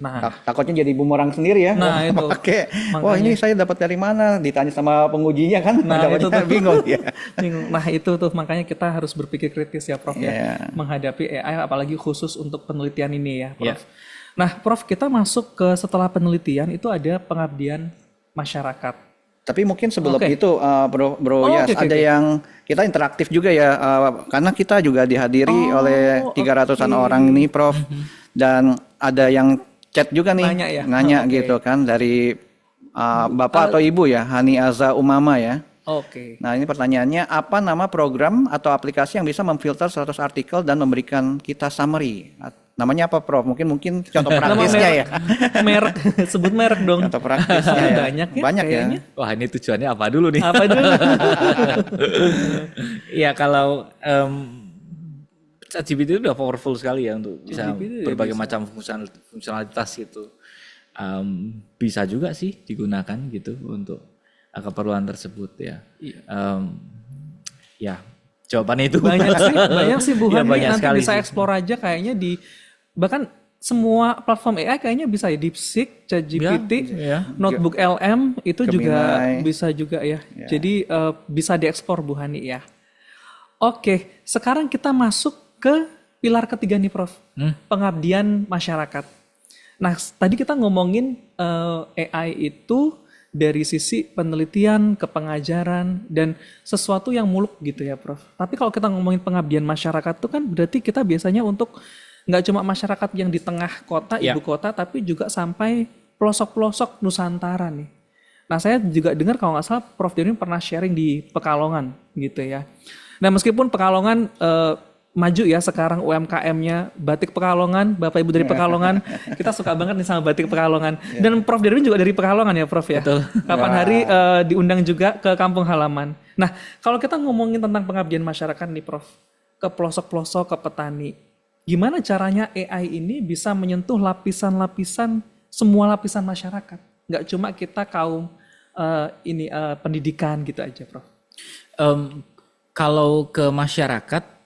Nah, takutnya jadi bumerang sendiri ya. Nah, itu. Oke. Wah, ini saya dapat dari mana? Ditanya sama pengujinya kan. Nah, itu tuh bingung ya. Nah, itu tuh makanya kita harus berpikir kritis ya, Prof ya. Menghadapi AI apalagi khusus untuk penelitian ini ya, Prof. Nah, Prof, kita masuk ke setelah penelitian itu ada pengabdian masyarakat. Tapi mungkin sebelum itu, Bro Yas, ada yang kita interaktif juga ya, karena kita juga dihadiri oleh 300-an orang ini, Prof. Dan ada yang chat juga nih, nanya gitu kan dari Bapak atau Ibu ya, Hani Aza Umama ya. Nah, ini pertanyaannya, apa nama program atau aplikasi yang bisa memfilter 100 artikel dan memberikan kita summary? Namanya apa, Prof? Mungkin contoh praktisnya ya. Merek, sebut merek dong. Contoh praktisnya ya. Banyak ya. Wah, ini tujuannya apa dulu nih? Apa dulu? Ya, kalau ChatGPT itu udah powerful sekali ya untuk bisa berbagai macam fungsionalitas gitu. Bisa juga sih digunakan gitu untuk keperluan tersebut ya. Ya, jawabannya itu banyak sih Bu Hani. Ya, nanti bisa explore aja kayaknya bahkan semua platform AI kayaknya bisa ya, DeepSeek, ChatGPT, Notebook LM itu Gemini. Juga bisa juga ya. Jadi bisa diekspor Bu Hani ya. Oke, sekarang kita masuk ke pilar ketiga nih Prof. Pengabdian masyarakat. Nah, tadi kita ngomongin AI itu dari sisi penelitian ke pengajaran dan sesuatu yang muluk gitu ya Prof. Tapi kalau kita ngomongin pengabdian masyarakat itu kan berarti kita biasanya untuk nggak cuma masyarakat yang di tengah kota, ibu kota, tapi juga sampai pelosok-pelosok Nusantara nih. Nah, saya juga dengar kalau nggak salah Prof Derwin pernah sharing di Pekalongan gitu ya. Nah, meskipun Pekalongan maju ya sekarang UMKM-nya Batik Pekalongan, Bapak Ibu dari Pekalongan, kita suka banget nih sama Batik Pekalongan. Dan Prof Derwin juga dari Pekalongan ya Prof ya. Betul. Kapan hari diundang juga ke kampung halaman. Nah, kalau kita ngomongin tentang pengabdian masyarakat nih Prof, ke pelosok-pelosok, ke petani, gimana caranya AI ini bisa menyentuh lapisan-lapisan, semua lapisan masyarakat? Nggak cuma kita kaum pendidikan gitu aja Prof. Kalau ke masyarakat,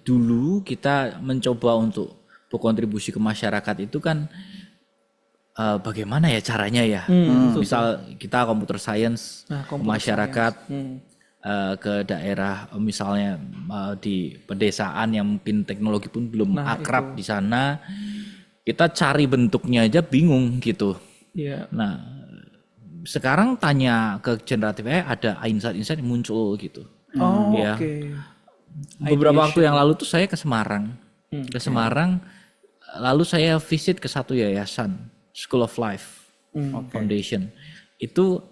dulu kita mencoba untuk berkontribusi ke masyarakat itu kan bagaimana ya caranya ya. Misal kita computer science, masyarakat ke daerah misalnya di pedesaan yang mungkin teknologi pun belum akrab di sana, kita cari bentuknya aja bingung gitu. Nah, sekarang tanya ke generatif AI ada insight-insight yang muncul gitu. Oh, Ya. oke. Beberapa waktu yang lalu tuh saya ke Semarang. Ke Semarang, lalu saya visit ke satu yayasan, School of Life Foundation. Itu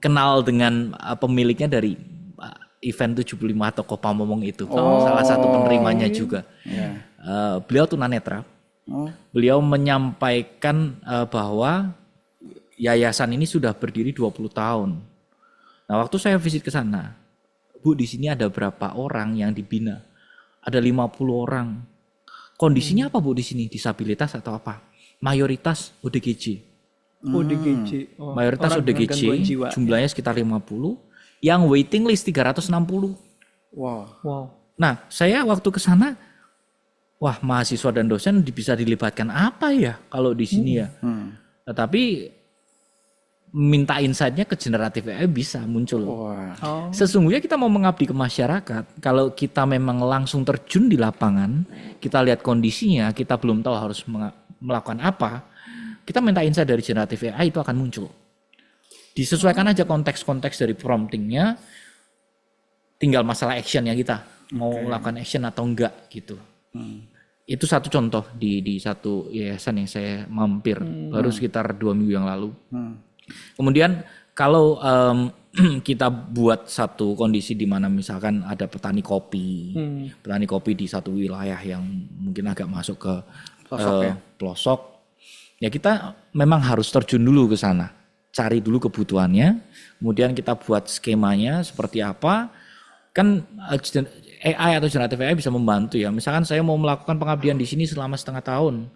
kenal dengan pemiliknya dari event 75 Toko Pamomong itu. Salah satu penerimanya juga. Beliau tunanetra. Beliau menyampaikan bahwa yayasan ini sudah berdiri 20 tahun. Nah, waktu saya visit ke sana, Bu, di sini ada berapa orang yang dibina? Ada 50 orang. Kondisinya apa, Bu, di sini? Disabilitas atau apa? Mayoritas ODGJ. ODGJ. Mayoritas orang dengan ODGJ, gangguan jiwa. jumlahnya sekitar 50. Yang waiting list 360. Wow. Nah, saya waktu ke sana, wah, mahasiswa dan dosen bisa dilibatkan apa ya kalau di sini ya? Tetapi minta insight-nya ke generatif AI bisa muncul. Sesungguhnya kita mau mengabdi ke masyarakat, kalau kita memang langsung terjun di lapangan, kita lihat kondisinya, kita belum tahu harus melakukan apa, kita minta insight dari generatif AI itu akan muncul. Disesuaikan aja konteks-konteks dari promptingnya, tinggal masalah actionnya kita, mau melakukan action atau enggak gitu. Itu satu contoh di satu yayasan yang saya mampir, baru sekitar 2 minggu yang lalu. Kemudian kalau kita buat satu kondisi di mana misalkan ada petani kopi di satu wilayah yang mungkin agak masuk ke pelosok, ya kita memang harus terjun dulu ke sana, cari dulu kebutuhannya, kemudian kita buat skemanya seperti apa. Kan AI atau generatif AI bisa membantu ya. Misalkan saya mau melakukan pengabdian di sini selama setengah tahun.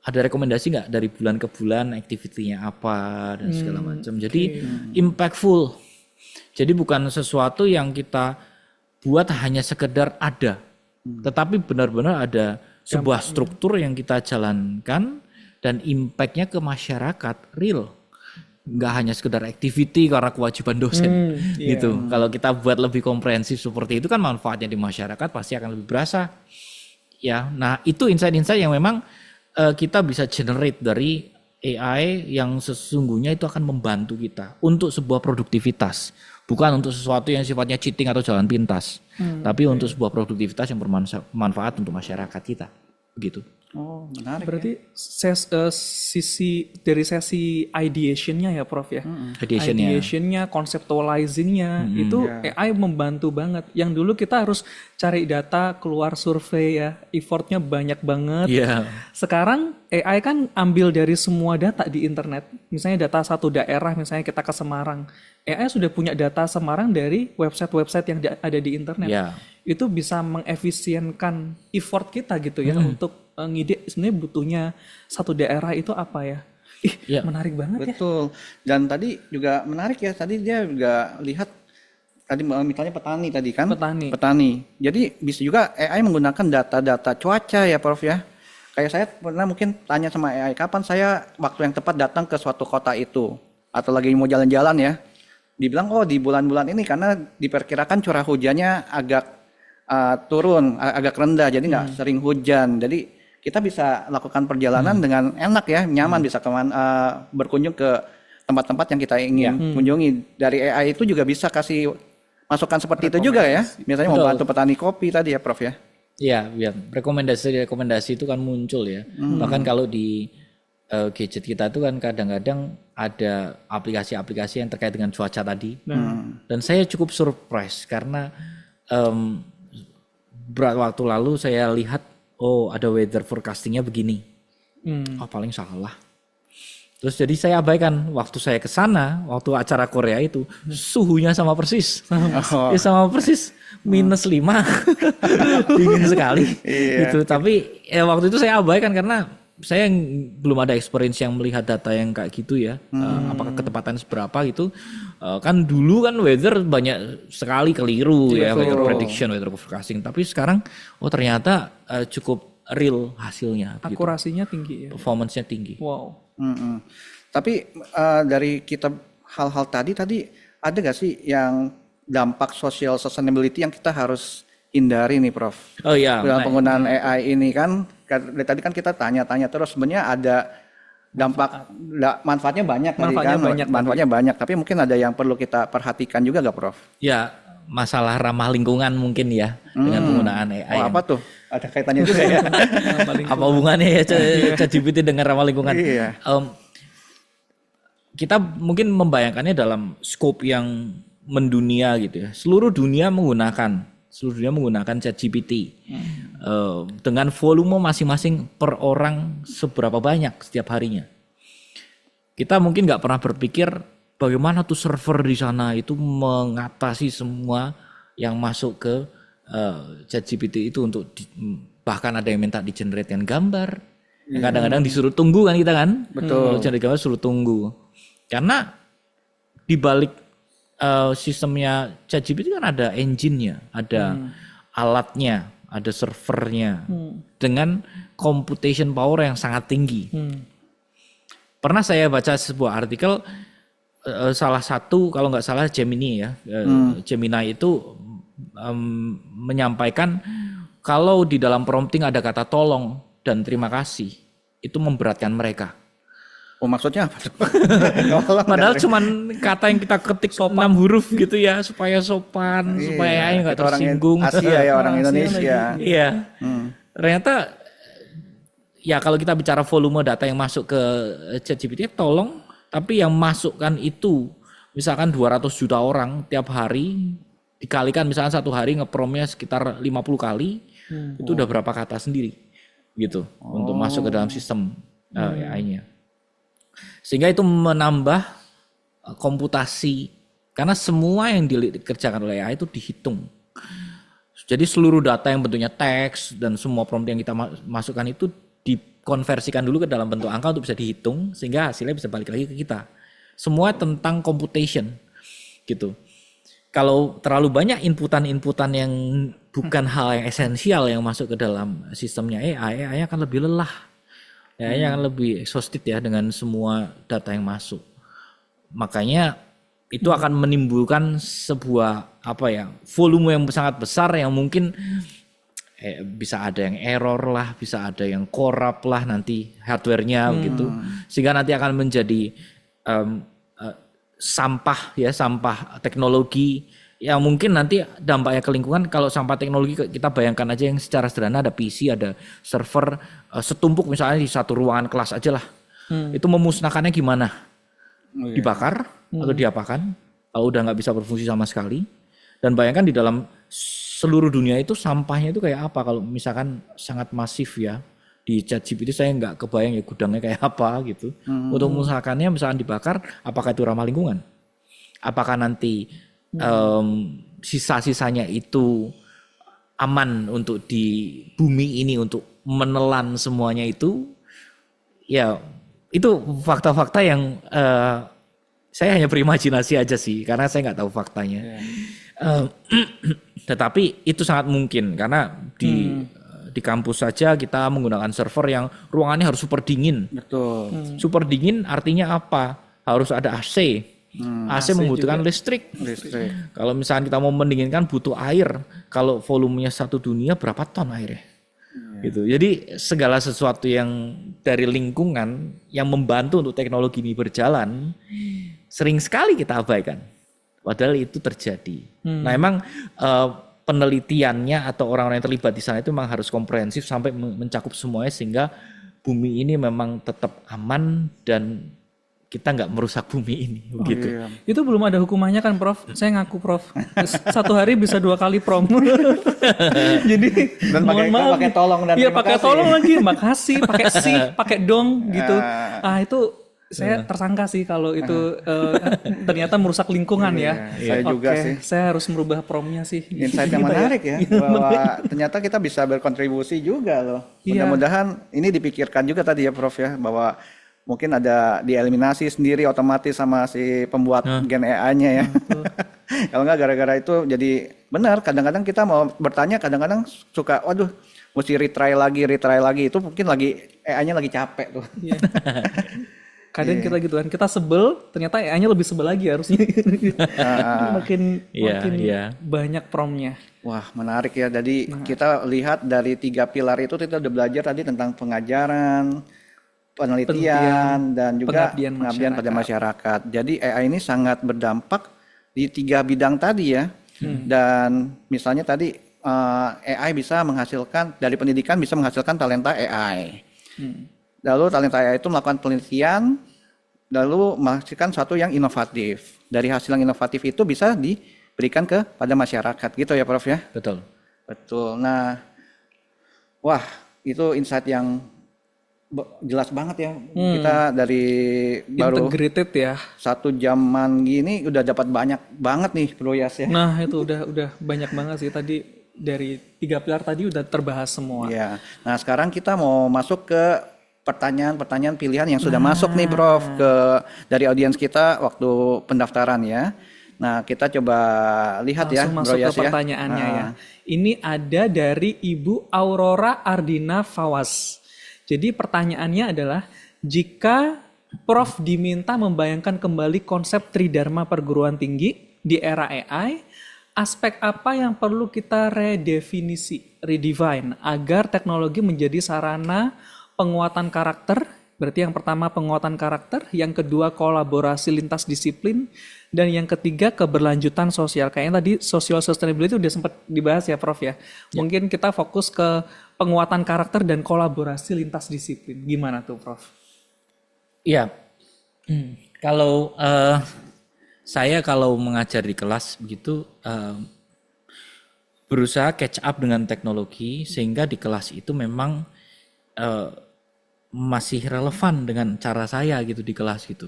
Ada rekomendasi nggak dari bulan ke bulan activity-nya apa dan segala macam. Jadi impactful. Jadi bukan sesuatu yang kita buat hanya sekedar ada. Tetapi benar-benar ada sebuah struktur yang kita jalankan dan impact-nya ke masyarakat real. Nggak hanya sekedar activity karena kewajiban dosen gitu. Kalau kita buat lebih komprehensif seperti itu kan manfaatnya di masyarakat pasti akan lebih berasa. Ya, nah itu insight-insight yang memang kita bisa generate dari AI yang sesungguhnya itu akan membantu kita untuk sebuah produktivitas, bukan untuk sesuatu yang sifatnya cheating atau jalan pintas, tapi untuk sebuah produktivitas yang bermanfaat untuk masyarakat kita, begitu. Oh, menarik. Berarti dari sesi ideation-nya ya, Prof ya. Ideation-nya, conceptualizing-nya itu AI membantu banget. Yang dulu kita harus cari data, keluar survei ya, effortnya banyak banget. Sekarang AI kan ambil dari semua data di internet. Misalnya data satu daerah, misalnya kita ke Semarang. AI sudah punya data Semarang dari website-website yang ada di internet. Itu bisa mengefisienkan effort kita gitu ya untuk ngide sebenarnya butuhnya satu daerah itu apa ya. Menarik banget. Betul. Dan tadi juga menarik ya, tadi dia juga lihat tadi misalnya petani tadi kan. Petani. Jadi bisa juga AI menggunakan data-data cuaca ya Prof ya. Kayak saya pernah mungkin tanya sama AI, kapan saya waktu yang tepat datang ke suatu kota itu atau lagi mau jalan-jalan ya. Dibilang di bulan-bulan ini karena diperkirakan curah hujannya agak turun, agak rendah, jadi nggak sering hujan. Jadi kita bisa lakukan perjalanan dengan enak ya, nyaman, bisa berkunjung ke tempat-tempat yang kita ingin kunjungi. Dari AI itu juga bisa kasih masukan seperti itu juga ya. Misalnya membantu petani kopi tadi ya Prof ya. Iya, rekomendasi itu kan muncul ya. Bahkan kalau di gadget kita itu kan kadang-kadang ada aplikasi-aplikasi yang terkait dengan cuaca tadi. Dan saya cukup surprise karena beberapa waktu lalu saya lihat ada weather forecastingnya begini. Paling salah. Terus jadi saya abaikan waktu saya ke sana, waktu acara Korea itu suhunya sama persis. Sama persis -5. Dingin sekali. Gitu. Tapi waktu itu saya abaikan karena saya belum ada experience yang melihat data yang kayak gitu ya. Apakah ketepatan seberapa gitu. Kan dulu kan weather banyak sekali keliru ya, weather prediction, weather forecasting. Tapi sekarang ternyata cukup real hasilnya. Akurasinya tinggi ya. Performance-nya tinggi. Wow. Tapi dari kita hal-hal tadi ada gak sih yang dampak social sustainability yang kita harus hindari nih Prof? Dalam penggunaan AI ini kan dari tadi kan kita tanya-tanya terus, sebenarnya ada manfaatnya banyak tadi kan. Manfaatnya banyak, tapi mungkin ada yang perlu kita perhatikan juga nggak, Prof? Ya, masalah ramah lingkungan mungkin ya dengan penggunaan AI. Oh, apa tuh? Ada kaitannya juga ya? Apa hubungannya ya ChatGPT dengan ramah lingkungan? Iya. Kita mungkin membayangkannya dalam scope yang mendunia gitu ya. Seluruh dunia menggunakan ChatGPT dengan volume masing-masing per orang seberapa banyak setiap harinya. Kita mungkin nggak pernah berpikir bagaimana tuh server di sana itu mengatasi semua yang masuk ke ChatGPT itu untuk bahkan ada yang minta di-generatekan gambar. Kadang-kadang disuruh tunggu kan kita kan. Betul. Kalau generate gambar suruh tunggu. Karena di balik sistemnya ChatGPT kan ada engine-nya, ada alatnya, ada servernya dengan computation power yang sangat tinggi. Pernah saya baca sebuah artikel salah satu kalau nggak salah Gemini ya, Gemini itu menyampaikan kalau di dalam prompting ada kata tolong dan terima kasih itu memberatkan mereka. Oh, maksudnya apa? Padahal cuman kata yang kita ketik 6 huruf gitu ya supaya sopan, supaya AI nggak tersinggung. Asia ya, orang Indonesia. Iya. Ternyata ya kalau kita bicara volume data yang masuk ke ChatGPT tolong, tapi yang masukkan itu misalkan 200 juta orang tiap hari dikalikan misalkan satu hari ngepromnya sekitar 50 kali, itu udah berapa kata sendiri gitu untuk masuk ke dalam sistem AI-nya. Sehingga itu menambah komputasi karena semua yang dikerjakan oleh AI itu dihitung. Jadi seluruh data yang bentuknya teks dan semua prompt yang kita masukkan itu dikonversikan dulu ke dalam bentuk angka untuk bisa dihitung sehingga hasilnya bisa balik lagi ke kita. Semua tentang computation gitu. Kalau terlalu banyak inputan yang bukan hal yang esensial yang masuk ke dalam sistemnya AI akan lebih lelah. AI akan lebih exhausted ya dengan semua data yang masuk. Makanya itu akan menimbulkan sebuah volume yang sangat besar yang mungkin bisa ada yang error lah, bisa ada yang korup lah nanti hardware-nya gitu. Sehingga nanti akan menjadi sampah teknologi yang mungkin nanti dampaknya ke lingkungan. Kalau sampah teknologi kita bayangkan aja yang secara sederhana ada PC, ada server setumpuk misalnya di satu ruangan kelas aja lah. Itu memusnahkannya gimana? Dibakar atau diapakan? Kalau udah nggak bisa berfungsi sama sekali. Dan bayangkan di dalam seluruh dunia itu sampahnya itu kayak apa? Kalau misalkan sangat masif ya. Di ChatGPT saya nggak kebayang ya gudangnya kayak apa gitu. Untuk memusnahkannya misalkan dibakar, apakah itu ramah lingkungan? Apakah nanti sisa-sisanya itu aman untuk di bumi ini untuk menelan semuanya itu? Ya itu fakta-fakta yang saya hanya berimajinasi aja sih karena saya nggak tahu faktanya. Tetapi itu sangat mungkin karena di kampus saja kita menggunakan server yang ruangannya harus super dingin. Betul. Super dingin artinya apa? Harus ada AC. AC membutuhkan listrik. Kalau misalnya kita mau mendinginkan butuh air. Kalau volumenya satu dunia berapa ton airnya? Gitu. Jadi segala sesuatu yang dari lingkungan yang membantu untuk teknologi ini berjalan sering sekali kita abaikan. Padahal itu terjadi. Nah, emang penelitiannya atau orang-orang yang terlibat di sana itu memang harus komprehensif sampai mencakup semuanya sehingga bumi ini memang tetap aman dan kita nggak merusak bumi ini begitu. Itu belum ada hukumannya kan, Prof? Saya ngaku, Prof. Satu hari bisa 2 kali prom. Jadi dan pakai tolong dan iya, pakai tolong lagi, makasih, pakai sih, pakai dong gitu. Itu saya tersangka sih kalau itu ternyata merusak lingkungan ya. Saya juga sih. Saya harus merubah promnya sih. Insight yang menarik ya, bahwa ternyata kita bisa berkontribusi juga loh. Mudah-mudahan ini dipikirkan juga tadi ya, Prof ya, bahwa mungkin ada dieliminasi sendiri otomatis sama si pembuat gen AI-nya ya. Kalau nggak gara-gara itu jadi benar. Kadang-kadang kita mau bertanya, kadang-kadang suka, waduh, mesti retry lagi. Itu mungkin lagi AI-nya lagi capek tuh. Kadang kita gitu kan, kita sebel, ternyata AI-nya lebih sebel lagi harusnya. makin banyak promnya. Wah, menarik ya. Jadi kita lihat dari 3 pilar itu kita udah belajar tadi tentang pengajaran, penelitian dan juga pengabdian pengabdian pada masyarakat. Jadi AI ini sangat berdampak di 3 bidang tadi ya. Dan misalnya tadi AI bisa menghasilkan dari pendidikan bisa menghasilkan talenta AI. Lalu talenta AI itu melakukan penelitian lalu menghasilkan sesuatu yang inovatif. Dari hasil yang inovatif itu bisa diberikan kepada masyarakat gitu ya Prof ya. Betul. Betul. Nah, wah itu insight yang jelas banget ya. Kita dari baru Integrated ya. 1 jaman gini udah dapat banyak banget nih Bro Yas ya. Nah itu udah banyak banget sih tadi dari 3 pilar tadi udah terbahas semua. Iya. Nah sekarang kita mau masuk ke pertanyaan-pertanyaan pilihan yang sudah masuk nih Prof dari audiens kita waktu pendaftaran ya. Nah kita coba lihat Langsung ya masuk Bro Yas ke pertanyaannya ya. Ini ada dari Ibu Aurora Ardina Fawas. Jadi pertanyaannya adalah jika Prof diminta membayangkan kembali konsep Tridharma perguruan tinggi di era AI, aspek apa yang perlu kita redefine agar teknologi menjadi sarana penguatan karakter? Berarti yang pertama penguatan karakter, yang kedua kolaborasi lintas disiplin, dan yang ketiga keberlanjutan sosial. Kayaknya tadi social sustainability udah sempat dibahas ya Prof ya. Mungkin kita fokus ke penguatan karakter dan kolaborasi lintas disiplin. Gimana tuh Prof? Iya. Kalau saya mengajar di kelas begitu berusaha catch up dengan teknologi sehingga di kelas itu memang masih relevan dengan cara saya gitu di kelas gitu.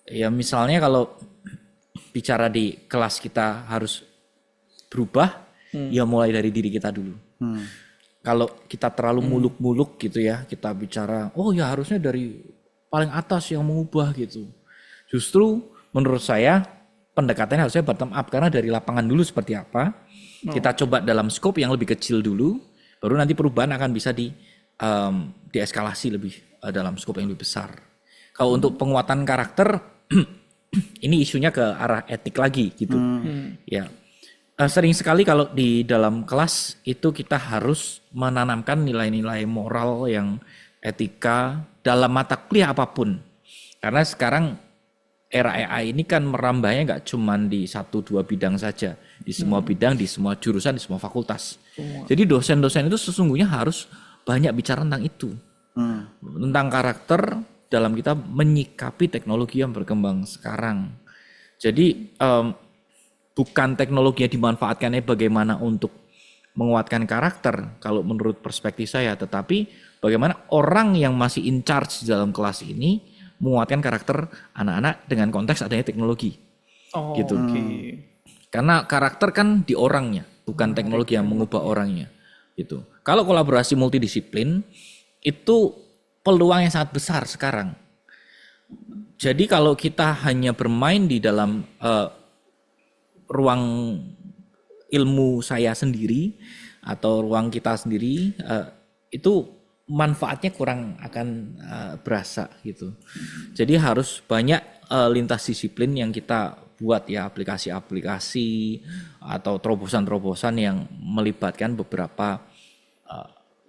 Ya misalnya kalau bicara di kelas kita harus berubah, ya mulai dari diri kita dulu. Kalau kita terlalu muluk-muluk gitu ya, kita bicara, oh ya harusnya dari paling atas yang mengubah gitu. Justru menurut saya pendekatannya harusnya bottom up karena dari lapangan dulu seperti apa, kita coba dalam scope yang lebih kecil dulu, baru nanti perubahan akan bisa dieskalasi lebih dalam skop yang lebih besar. Kalau untuk penguatan karakter, ini isunya ke arah etik lagi gitu. Ya, sering sekali kalau di dalam kelas itu kita harus menanamkan nilai-nilai moral yang etika dalam mata kuliah apapun. Karena sekarang era AI ini kan merambahnya nggak cuma di 1-2 bidang saja, di semua bidang, di semua jurusan, di semua fakultas. Jadi dosen-dosen itu sesungguhnya harus banyak bicara tentang itu, tentang karakter dalam kita menyikapi teknologi yang berkembang sekarang. Jadi bukan teknologinya dimanfaatkannya bagaimana untuk menguatkan karakter kalau menurut perspektif saya, tetapi bagaimana orang yang masih in charge dalam kelas ini menguatkan karakter anak-anak dengan konteks adanya teknologi. Gitu. Karena karakter kan di orangnya, bukan teknologi yang mengubah orangnya. Gitu. Kalau kolaborasi multidisiplin itu peluangnya sangat besar sekarang. Jadi kalau kita hanya bermain di dalam ruang ilmu saya sendiri atau ruang kita sendiri, itu manfaatnya kurang akan berasa gitu. Jadi harus banyak lintas disiplin yang kita buat ya, aplikasi-aplikasi atau terobosan-terobosan yang melibatkan beberapa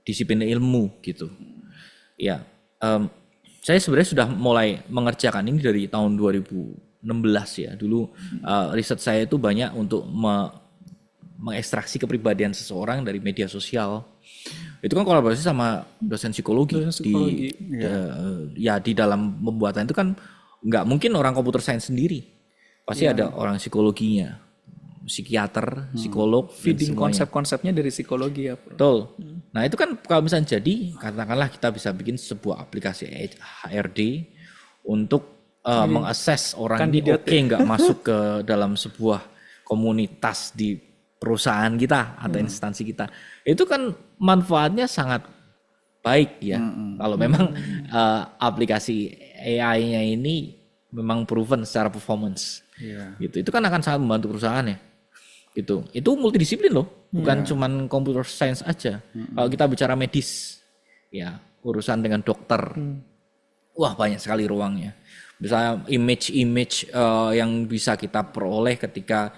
disiplin ilmu gitu. Ya, saya sebenarnya sudah mulai mengerjakan ini dari tahun 2016 ya. Dulu riset saya itu banyak untuk mengekstraksi kepribadian seseorang dari media sosial. Itu kan kolaborasi sama dosen psikologi. Di dalam pembuatan itu kan nggak mungkin orang computer science sendiri. Pasti ada orang psikologinya, psikiater, psikolog, feeding konsep-konsepnya dari psikologi ya. Betul. Nah itu kan kalau misalnya jadi, katakanlah kita bisa bikin sebuah aplikasi HRD untuk mengakses orang ini oke nggak masuk ke dalam sebuah komunitas di perusahaan kita atau instansi kita. Itu kan manfaatnya sangat baik ya. Kalau memang aplikasi AI-nya ini memang proven secara performance. Gitu. Itu kan akan sangat membantu perusahaan ya. Gitu. Itu multidisiplin loh, bukan cuman computer science aja. Kalau kita bicara medis, ya urusan dengan dokter, wah banyak sekali ruangnya. Misalnya image yang bisa kita peroleh ketika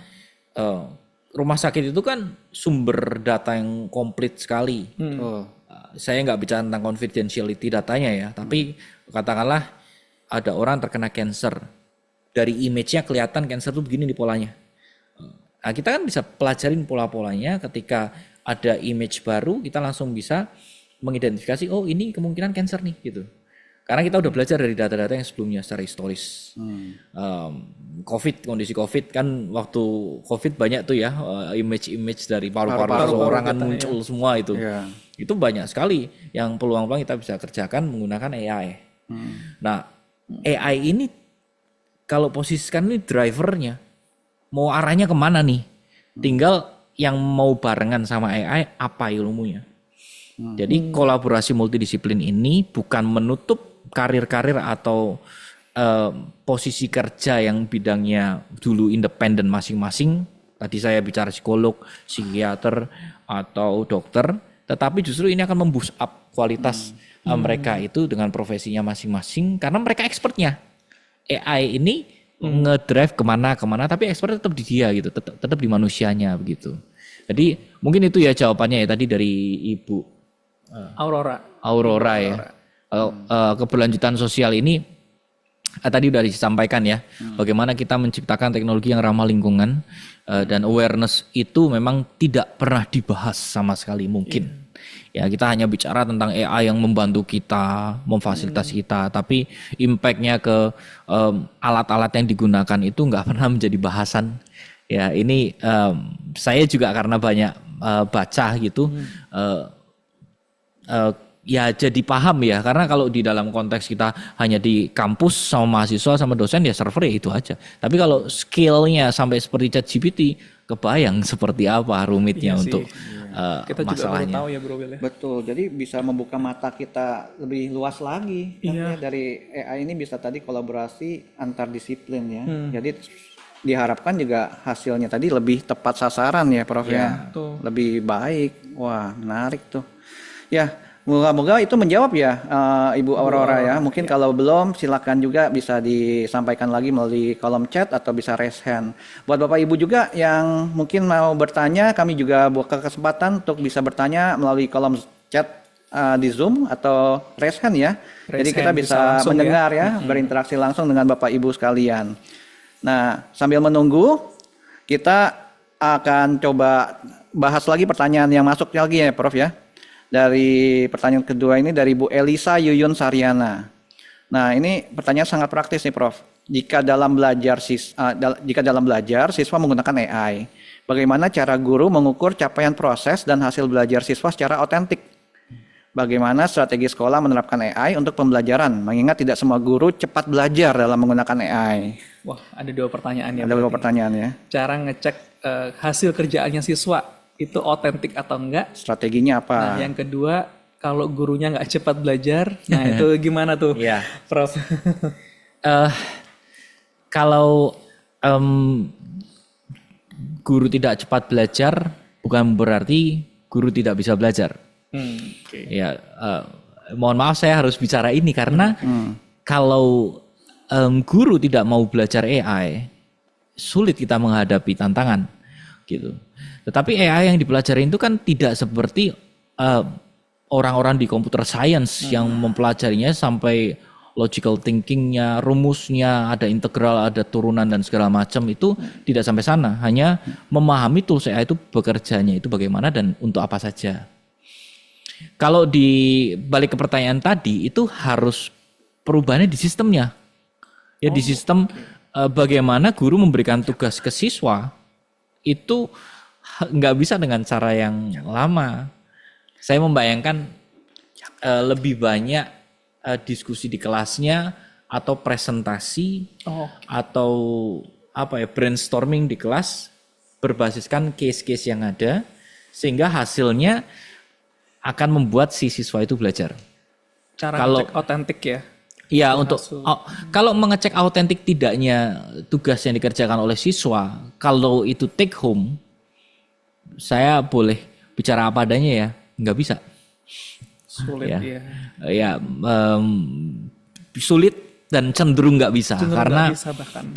rumah sakit itu kan sumber data yang komplit sekali. saya nggak bicara tentang confidentiality datanya ya, tapi katakanlah ada orang terkena cancer, dari image-nya kelihatan cancer itu begini di polanya. Nah, kita kan bisa pelajarin pola-polanya, ketika ada image baru kita langsung bisa mengidentifikasi, oh ini kemungkinan cancer nih gitu. Karena kita udah belajar dari data-data yang sebelumnya secara historis. Kondisi COVID kan waktu COVID banyak tuh ya image-image dari paru-paru seseorang kan muncul semua itu. Itu banyak sekali yang peluang-peluang kita bisa kerjakan menggunakan AI. Nah, AI ini kalau posisikan ini drivernya, mau arahnya kemana nih? Tinggal yang mau barengan sama AI apa ilmunya. Jadi kolaborasi multidisiplin ini bukan menutup karir-karir atau posisi kerja yang bidangnya dulu independen masing-masing. Tadi saya bicara psikolog, psikiater, atau dokter. Tetapi justru ini akan memboost up kualitas mereka itu dengan profesinya masing-masing. Karena mereka expertnya. AI ini ngedrive kemana-kemana, tapi expert tetap di dia gitu. Tetap di manusianya begitu. Jadi mungkin itu ya jawabannya ya tadi dari Ibu Aurora ya. Keberlanjutan sosial ini tadi udah disampaikan ya, bagaimana kita menciptakan teknologi yang ramah lingkungan, dan awareness itu memang tidak pernah dibahas sama sekali mungkin. Ya, kita hanya bicara tentang AI yang membantu kita, memfasilitasi kita, tapi impact-nya ke alat-alat yang digunakan itu nggak pernah menjadi bahasan. Ya, ini saya juga karena banyak baca gitu, ya jadi paham ya, karena kalau di dalam konteks kita hanya di kampus sama mahasiswa sama dosen ya server ya itu aja. Tapi kalau skillnya sampai seperti ChatGPT, kebayang seperti apa rumitnya untuk kita masalahnya. Juga tahu ya Bro Will ya. Betul, jadi bisa membuka mata kita lebih luas lagi. Kan, ya, dari AI ini bisa tadi kolaborasi antar disiplin ya. Jadi diharapkan juga hasilnya tadi lebih tepat sasaran ya Prof ya. Lebih baik. Wah, menarik tuh. Ya, moga-moga itu menjawab ya Ibu Aurora ya. Mungkin kalau belum silakan juga bisa disampaikan lagi melalui kolom chat atau bisa raise hand. Buat Bapak Ibu juga yang mungkin mau bertanya, kami juga buka kesempatan untuk bisa bertanya melalui kolom chat di Zoom atau raise hand ya. Jadi kita bisa mendengar ya, berinteraksi langsung dengan Bapak Ibu sekalian. Nah, sambil menunggu kita akan coba bahas lagi pertanyaan yang masuk lagi ya Prof ya. Dari pertanyaan kedua ini dari Bu Elisa Yuyun Saryana. Nah, ini pertanyaan sangat praktis nih Prof. Jika dalam belajar siswa menggunakan AI, bagaimana cara guru mengukur capaian proses dan hasil belajar siswa secara otentik? Bagaimana strategi sekolah menerapkan AI untuk pembelajaran? Mengingat tidak semua guru cepat belajar dalam menggunakan AI. Wah, ada dua pertanyaan ya. Ada dua pertanyaan ya. Cara ngecek hasil kerjaannya siswa itu otentik atau enggak? Strateginya apa? Nah, yang kedua, kalau gurunya nggak cepat belajar, nah itu gimana tuh, Prof? Kalau guru tidak cepat belajar, bukan berarti guru tidak bisa belajar. Ya, mohon maaf saya harus bicara ini karena kalau guru tidak mau belajar AI, sulit kita menghadapi tantangan, gitu. Tetapi AI yang dipelajari itu kan tidak seperti orang-orang di computer science yang mempelajarinya sampai logical thinkingnya, rumusnya, ada integral, ada turunan dan segala macam, itu tidak sampai sana. Hanya memahami tools AI itu bekerjanya itu bagaimana dan untuk apa saja. Kalau di balik ke pertanyaan tadi, itu harus perubahannya di sistemnya. Ya di sistem bagaimana guru memberikan tugas ke siswa itu nggak bisa dengan cara yang lama. Saya membayangkan lebih banyak diskusi di kelasnya atau presentasi atau apa ya, brainstorming di kelas berbasiskan case-case yang ada sehingga hasilnya akan membuat si siswa itu belajar. Cara ngecek otentik ya. Iya, untuk kalau mengecek autentik tidaknya tugas yang dikerjakan oleh siswa, kalau itu take home, saya boleh bicara apa adanya ya, nggak bisa. Sulit ya. Ya, sulit dan cenderung nggak bisa karena bisa bahkan.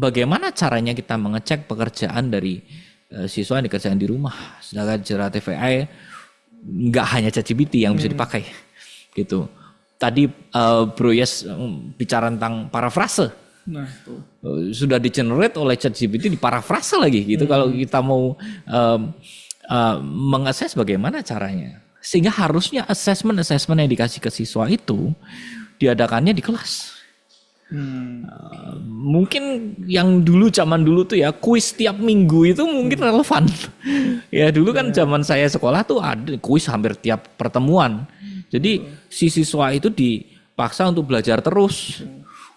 Bagaimana caranya kita mengecek pekerjaan dari siswa yang dikerjakan di rumah, sedangkan generative AI nggak hanya ChatGPT yang bisa dipakai gitu. Tadi Bro Yes bicara tentang parafrase. Nah, Sudah di-generate oleh ChatGPT di parafrase lagi gitu. Kalau kita mau mengakses bagaimana caranya. Sehingga harusnya assessment yang dikasih ke siswa itu diadakannya di kelas. Mungkin yang zaman dulu tuh ya kuis tiap minggu itu mungkin relevan. Ya dulu kan zaman saya sekolah tuh ada kuis hampir tiap pertemuan. Jadi si siswa itu dipaksa untuk belajar terus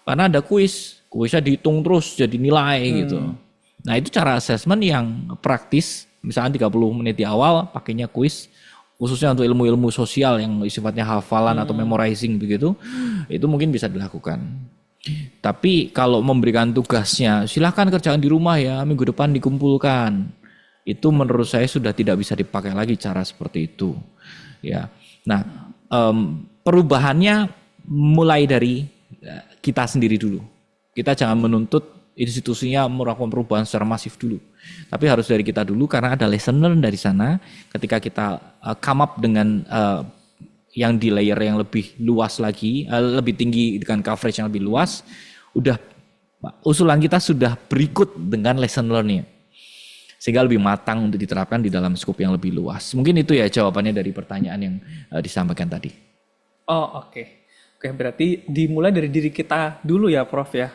karena ada kuisnya dihitung terus jadi nilai gitu. Nah itu cara assessment yang praktis, misalnya 30 menit di awal pakainya kuis khususnya untuk ilmu-ilmu sosial yang sifatnya hafalan atau memorizing begitu, itu mungkin bisa dilakukan. Tapi kalau memberikan tugasnya, silahkan kerjaan di rumah ya, minggu depan dikumpulkan. Itu menurut saya sudah tidak bisa dipakai lagi cara seperti itu. Ya, nah perubahannya mulai dari kita sendiri dulu. Kita jangan menuntut institusinya melakukan perubahan secara masif dulu. Tapi harus dari kita dulu karena ada lesson learn dari sana. Ketika kita come up dengan yang di layer yang lebih luas lagi, lebih tinggi dengan coverage yang lebih luas, udah usulan kita sudah berikut dengan lesson learn-nya. Sehingga lebih matang untuk diterapkan di dalam skop yang lebih luas. Mungkin itu ya jawabannya dari pertanyaan yang disampaikan tadi. Oh oke. Oke, berarti dimulai dari diri kita dulu ya, Prof ya.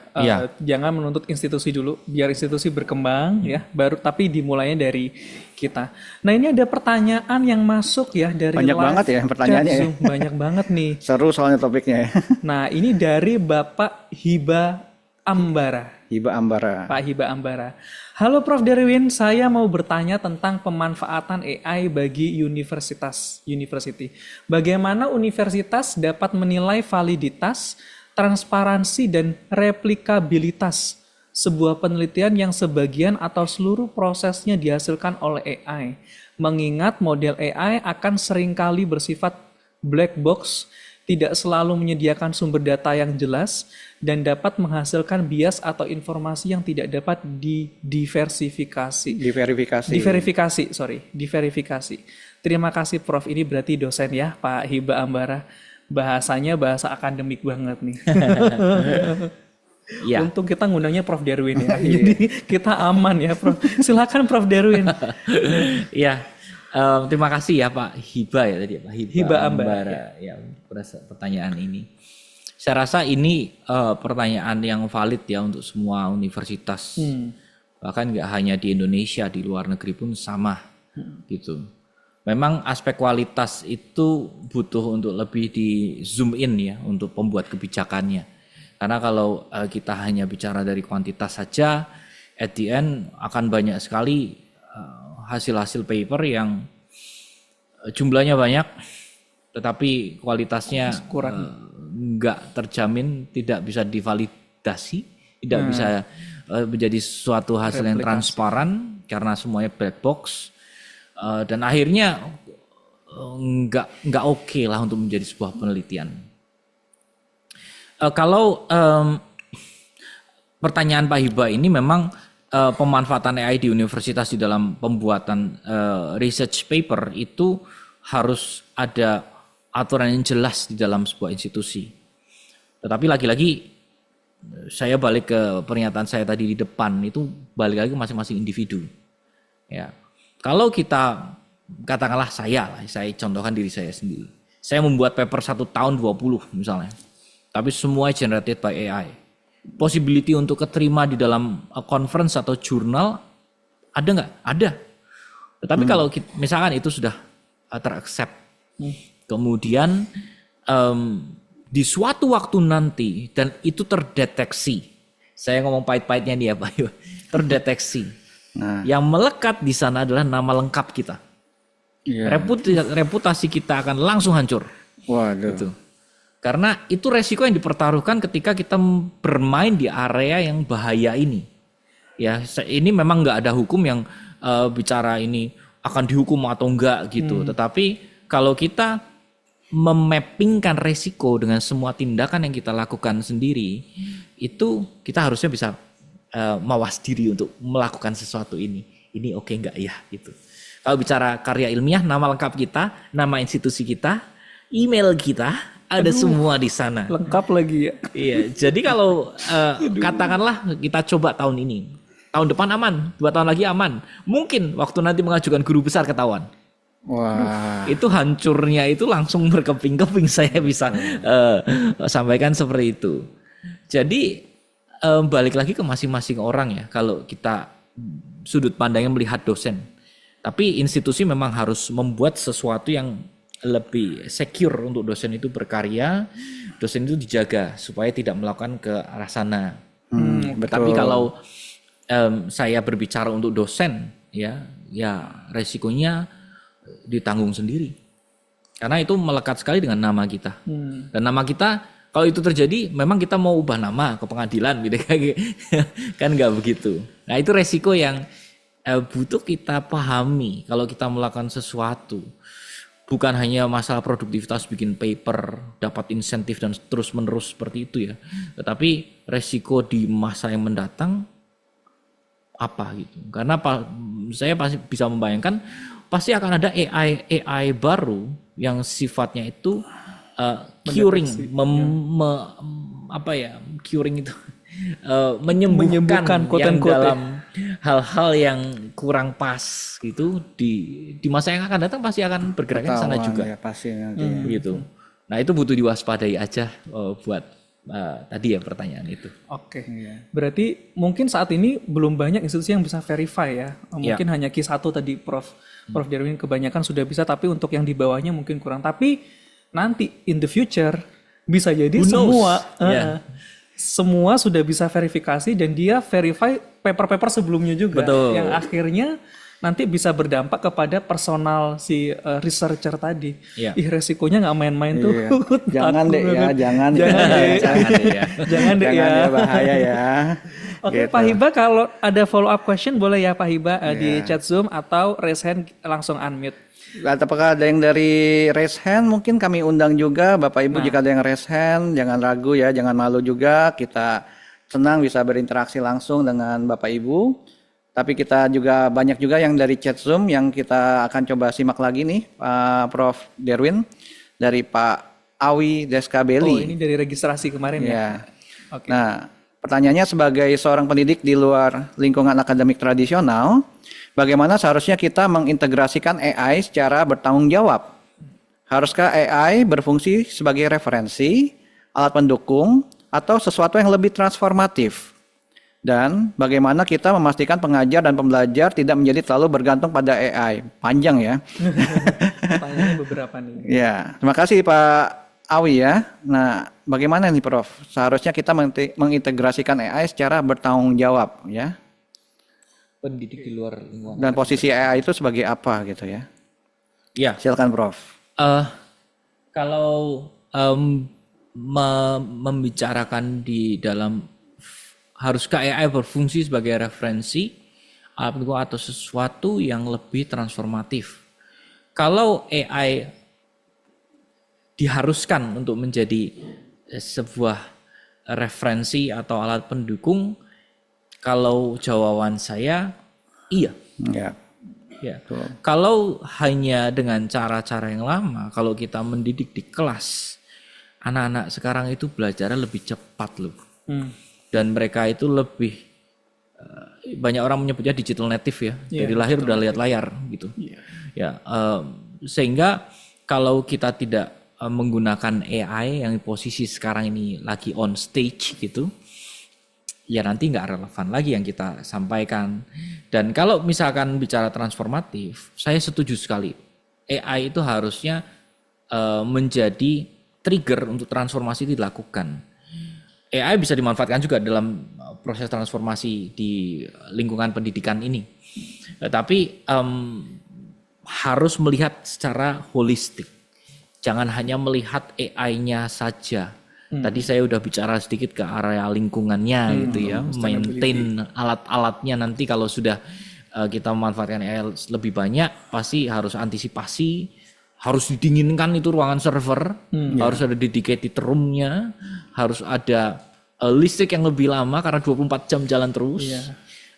Jangan menuntut institusi dulu, biar institusi berkembang ya. Baru tapi dimulainya dari kita. Nah ini ada pertanyaan yang masuk ya dari banyak banget ya pertanyaannya. Ya. Banyak banget nih. Seru soalnya topiknya. Ya. Nah ini dari Bapak Hiba Ambara. Pak Hiba Ambara. Halo Prof Darwin, saya mau bertanya tentang pemanfaatan AI bagi university. Bagaimana universitas dapat menilai validitas, transparansi, dan replikabilitas sebuah penelitian yang sebagian atau seluruh prosesnya dihasilkan oleh AI? Mengingat model AI akan seringkali bersifat black box, tidak selalu menyediakan sumber data yang jelas, dan dapat menghasilkan bias atau informasi yang tidak dapat diverifikasi. Terima kasih Prof. Ini berarti dosen ya Pak Hiba Ambara. Bahasanya bahasa akademik banget nih. Ya. Untung kita ngundangnya Prof. Darwin ya. Jadi kita aman ya Prof. Silakan Prof. Darwin. Iya. Terima kasih ya Pak Hiba ya tadi Pak Hiba Ambara ya pertanyaan ini. Saya rasa ini pertanyaan yang valid ya untuk semua universitas. Bahkan nggak hanya di Indonesia, di luar negeri pun sama gitu. Memang aspek kualitas itu butuh untuk lebih di zoom in ya untuk pembuat kebijakannya. Karena kalau kita hanya bicara dari kuantitas saja, at the end akan banyak sekali hasil-hasil paper yang jumlahnya banyak tetapi kualitasnya nggak terjamin, tidak bisa divalidasi, tidak bisa menjadi suatu hasil yang transparan karena semuanya black box, dan akhirnya nggak oke lah untuk menjadi sebuah penelitian. Kalau pertanyaan Pak Hiba ini memang pemanfaatan AI di universitas di dalam pembuatan research paper itu harus ada aturan yang jelas di dalam sebuah institusi. Tetapi lagi-lagi saya balik ke pernyataan saya tadi di depan, itu balik lagi ke masing-masing individu. Ya, kalau kita katakanlah saya contohkan diri saya sendiri. Saya membuat paper 1 tahun 20 misalnya, tapi semua generated by AI. Possibility untuk keterima di dalam conference atau jurnal ada nggak? Ada. Tetapi kalau misalkan itu sudah teraccept, kemudian di suatu waktu nanti dan itu terdeteksi, saya ngomong pahit-pahitnya nih ya Pak, terdeteksi. Yang melekat di sana adalah nama lengkap kita. Reputasi kita akan langsung hancur. Waduh. Gitu. Karena itu resiko yang dipertaruhkan ketika kita bermain di area yang bahaya ini. Ya, ini memang nggak ada hukum yang bicara ini akan dihukum atau enggak gitu. Tetapi kalau kita memappingkan resiko dengan semua tindakan yang kita lakukan sendiri, itu kita harusnya bisa mawas diri untuk melakukan sesuatu ini. Ini oke enggak ya gitu. Kalau bicara karya ilmiah, nama lengkap kita, nama institusi kita, email kita, ada semua di sana. Lengkap lagi ya. Iya, jadi kalau katakanlah kita coba tahun ini, tahun depan aman, 2 tahun lagi aman, mungkin waktu nanti mengajukan guru besar ketahuan. Wah. Itu hancurnya itu langsung berkeping-keping, saya bisa sampaikan seperti itu. Jadi balik lagi ke masing-masing orang ya, kalau kita sudut pandangnya melihat dosen. Tapi institusi memang harus membuat sesuatu yang lebih secure untuk dosen itu berkarya, dosen itu dijaga supaya tidak melakukan ke arah sana. Tapi kalau saya berbicara untuk dosen, ya resikonya ditanggung sendiri. Karena itu melekat sekali dengan nama kita. Dan nama kita, kalau itu terjadi, memang kita mau ubah nama ke pengadilan gitu kan nggak begitu. Nah itu resiko yang butuh kita pahami kalau kita melakukan sesuatu. Bukan hanya masalah produktivitas bikin paper, dapat insentif dan terus menerus seperti itu ya. Tetapi resiko di masa yang mendatang apa gitu. Karena saya pasti bisa membayangkan pasti akan ada AI baru yang sifatnya itu curing, curing itu menyembuhkan yang dalam hal-hal yang kurang pas gitu di masa yang akan datang pasti akan bergerak ke sana juga. Ya, pasti nanti. Gitu. Nah itu butuh diwaspadai aja buat tadi ya pertanyaan itu. Oke. Berarti mungkin saat ini belum banyak institusi yang bisa verify ya. Mungkin hanya Q1 tadi Prof Darwin kebanyakan sudah bisa, tapi untuk yang di bawahnya mungkin kurang. Tapi nanti in the future bisa jadi semua sudah bisa verifikasi dan dia verify paper-paper sebelumnya juga. Betul. Yang akhirnya nanti bisa berdampak kepada personal si researcher tadi. Ih resikonya nggak main-main tuh. Jangan deh ya, jangan deh ya, bahaya ya. Oke, Pak Hiba, kalau ada follow up question boleh ya Pak Hiba di chat Zoom atau raise hand langsung unmute. Apakah ada yang dari raise hand? Mungkin kami undang juga Bapak Ibu jika ada yang raise hand, jangan ragu ya, jangan malu juga. Kita senang bisa berinteraksi langsung dengan Bapak Ibu. Tapi kita juga banyak juga yang dari chat Zoom yang kita akan coba simak lagi nih, Prof Darwin dari Pak Awi Deskabeli. Oh, ini dari registrasi kemarin ya. Okay. Nah, pertanyaannya sebagai seorang pendidik di luar lingkungan akademik tradisional, bagaimana seharusnya kita mengintegrasikan AI secara bertanggung jawab? Haruskah AI berfungsi sebagai referensi, alat pendukung, atau sesuatu yang lebih transformatif? Dan bagaimana kita memastikan pengajar dan pembelajar tidak menjadi terlalu bergantung pada AI? Panjang ya. Pertanyaannya beberapa nih. Ya, terima kasih Pak Awi ya. Nah, bagaimana nih Prof? Seharusnya kita mengintegrasikan AI secara bertanggung jawab ya. Pendidik di luar lingkungan. Dan posisi AI itu sebagai apa gitu ya? Ya. Silakan Prof. Kalau membicarakan di dalam haruskah AI berfungsi sebagai referensi atau sesuatu yang lebih transformatif? Kalau AI diharuskan untuk menjadi sebuah referensi atau alat pendukung, kalau jawaban saya iya. Ya. Kalau hanya dengan cara-cara yang lama, kalau kita mendidik di kelas, anak-anak sekarang itu belajarnya lebih cepat loh. Dan mereka itu lebih banyak orang menyebutnya digital native ya. Dari lahir udah lihat layar gitu. Sehingga kalau kita tidak menggunakan AI yang posisi sekarang ini lagi on stage gitu, ya nanti nggak relevan lagi yang kita sampaikan. Dan kalau misalkan bicara transformatif, saya setuju sekali. AI itu harusnya menjadi trigger untuk transformasi dilakukan. AI bisa dimanfaatkan juga dalam proses transformasi di lingkungan pendidikan ini. Tapi harus melihat secara holistik. Jangan hanya melihat AI-nya saja. Tadi saya udah bicara sedikit ke area lingkungannya gitu ya. Maintain alat-alatnya nanti kalau sudah kita memanfaatkan AI lebih banyak, pasti harus antisipasi. Harus didinginkan itu ruangan server, harus ada dedicated room-nya, harus ada listrik yang lebih lama karena 24 jam jalan terus.